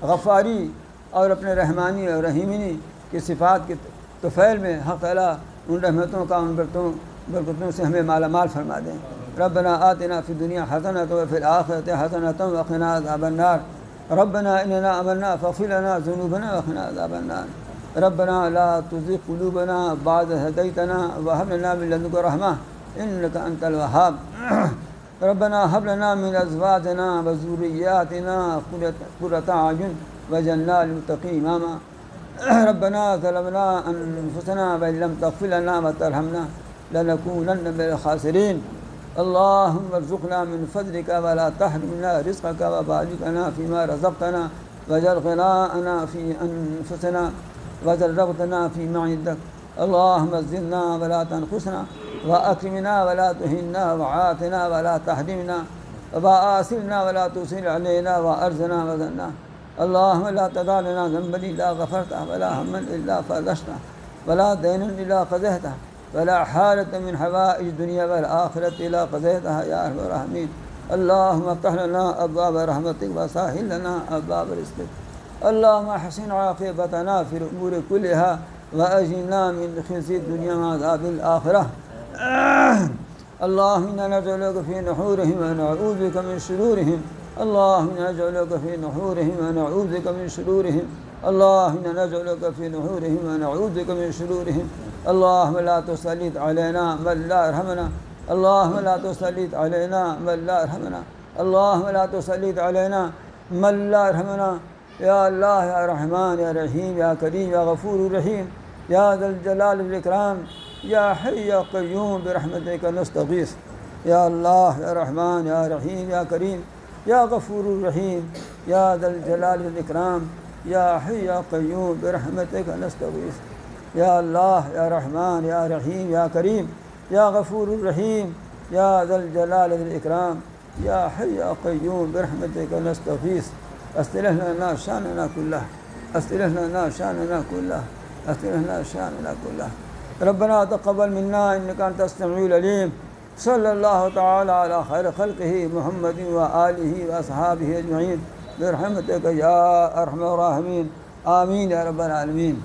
غفاری اور اپنے رحمانی اور رحیمینی کی صفات کے طفیل میں حق تعالیٰ ان رحمتوں کا، ان برکتوں سے ہمیں مالا مال فرما دیں۔ ربنا آتنا فی الدنیا حسنۃ وفی الآخرۃ حسنۃ وقنا عذاب النار۔ ربنا اننا آمنا فاغفر لنا ذنوبنا وقنا عذاب النار۔ ربنا لا تزغ قلوبنا بعد إذ هديتنا وهب لنا من لدنك رحمة إنك أنت الوهاب۔ ربنا هب لنا من أزواجنا وذرياتنا قرة أعين واجعلنا للمتقين إماما۔ ربنا ظلمنا أنفسنا وإن لم تغفر لنا وترحمنا لنكونن من الخاسرين۔ اللهم ارزقنا من فضلك ولا تحرمنا رزقك وبارك لنا فيما رزقتنا واجعل غناءنا في أنفسنا واجعل رغبتنا فيما عندك۔ اللهم زدنا ولا تنقصنا وأكرمنا ولا تهنا وعافنا ولا تحرمنا وآثرنا ولا تؤثر علينا وأرزنا وزنا۔ اللهم لا تدع لنا ذنبا إلا غفرته ولا هما إلا فرجته ولا دينا إلا قضيته ولا حالة من حوائج الدنيا والآخرة إلا قضيتها يا أرحم الراحمين۔ اللهم افتح لنا أبواب رحمتك وسهل لنا أبواب رزقك۔ اللهم احسن عاقبتنا في الأمور كلها وأجرنا من خزي الدنيا وعذاب الآخرة۔ اللهم إنا نجعلك في نحورهم ونعوذ بك من شرورهم۔ اللهم إنا نجعلك في نحورهم ونعوذ بك من شرورهم۔ اللهم إنا نجعلك في نحورهم ونعوذ بك من شرورهم۔ اللهم لا تسلط علينا من لا يرحمنا۔ اللهم لا تسلط علينا من لا يرحمنا۔ اللهم لا تسلط علينا من لا يرحمنا۔ یا اللہ، یا رحمان، یا رحیم، یا کریم، یا غفور الرحیم، یا ذا الجلال والاکرام، یا حی یا قیوم برحمتک نستغیث۔ یا اللہ، یا رحمان، یا رحیم، یا کریم، یا غفور الرحیم، یا ذا الجلال والاکرام، یا حی یا قیوم برحمتک نستغیث۔ یا اللہ، یا رحمان، یا رحیم، یا کریم، یا غفور الرحیم، یا ذا الجلال والاکرام، یا حی یا قیوم برحمتک نستغیث۔ اصلح لنا شاننا كله، اصلح لنا شاننا كله، اصلح لنا شاننا كله۔ ربنا تقبل منا انك انت السميع العليم۔ صلی اللہ تعالی علی خیر خلقہ محمد وآلہ واصحابہ اجمعین برحمتک یا ارحم الراحمین، آمین یا رب العالمین۔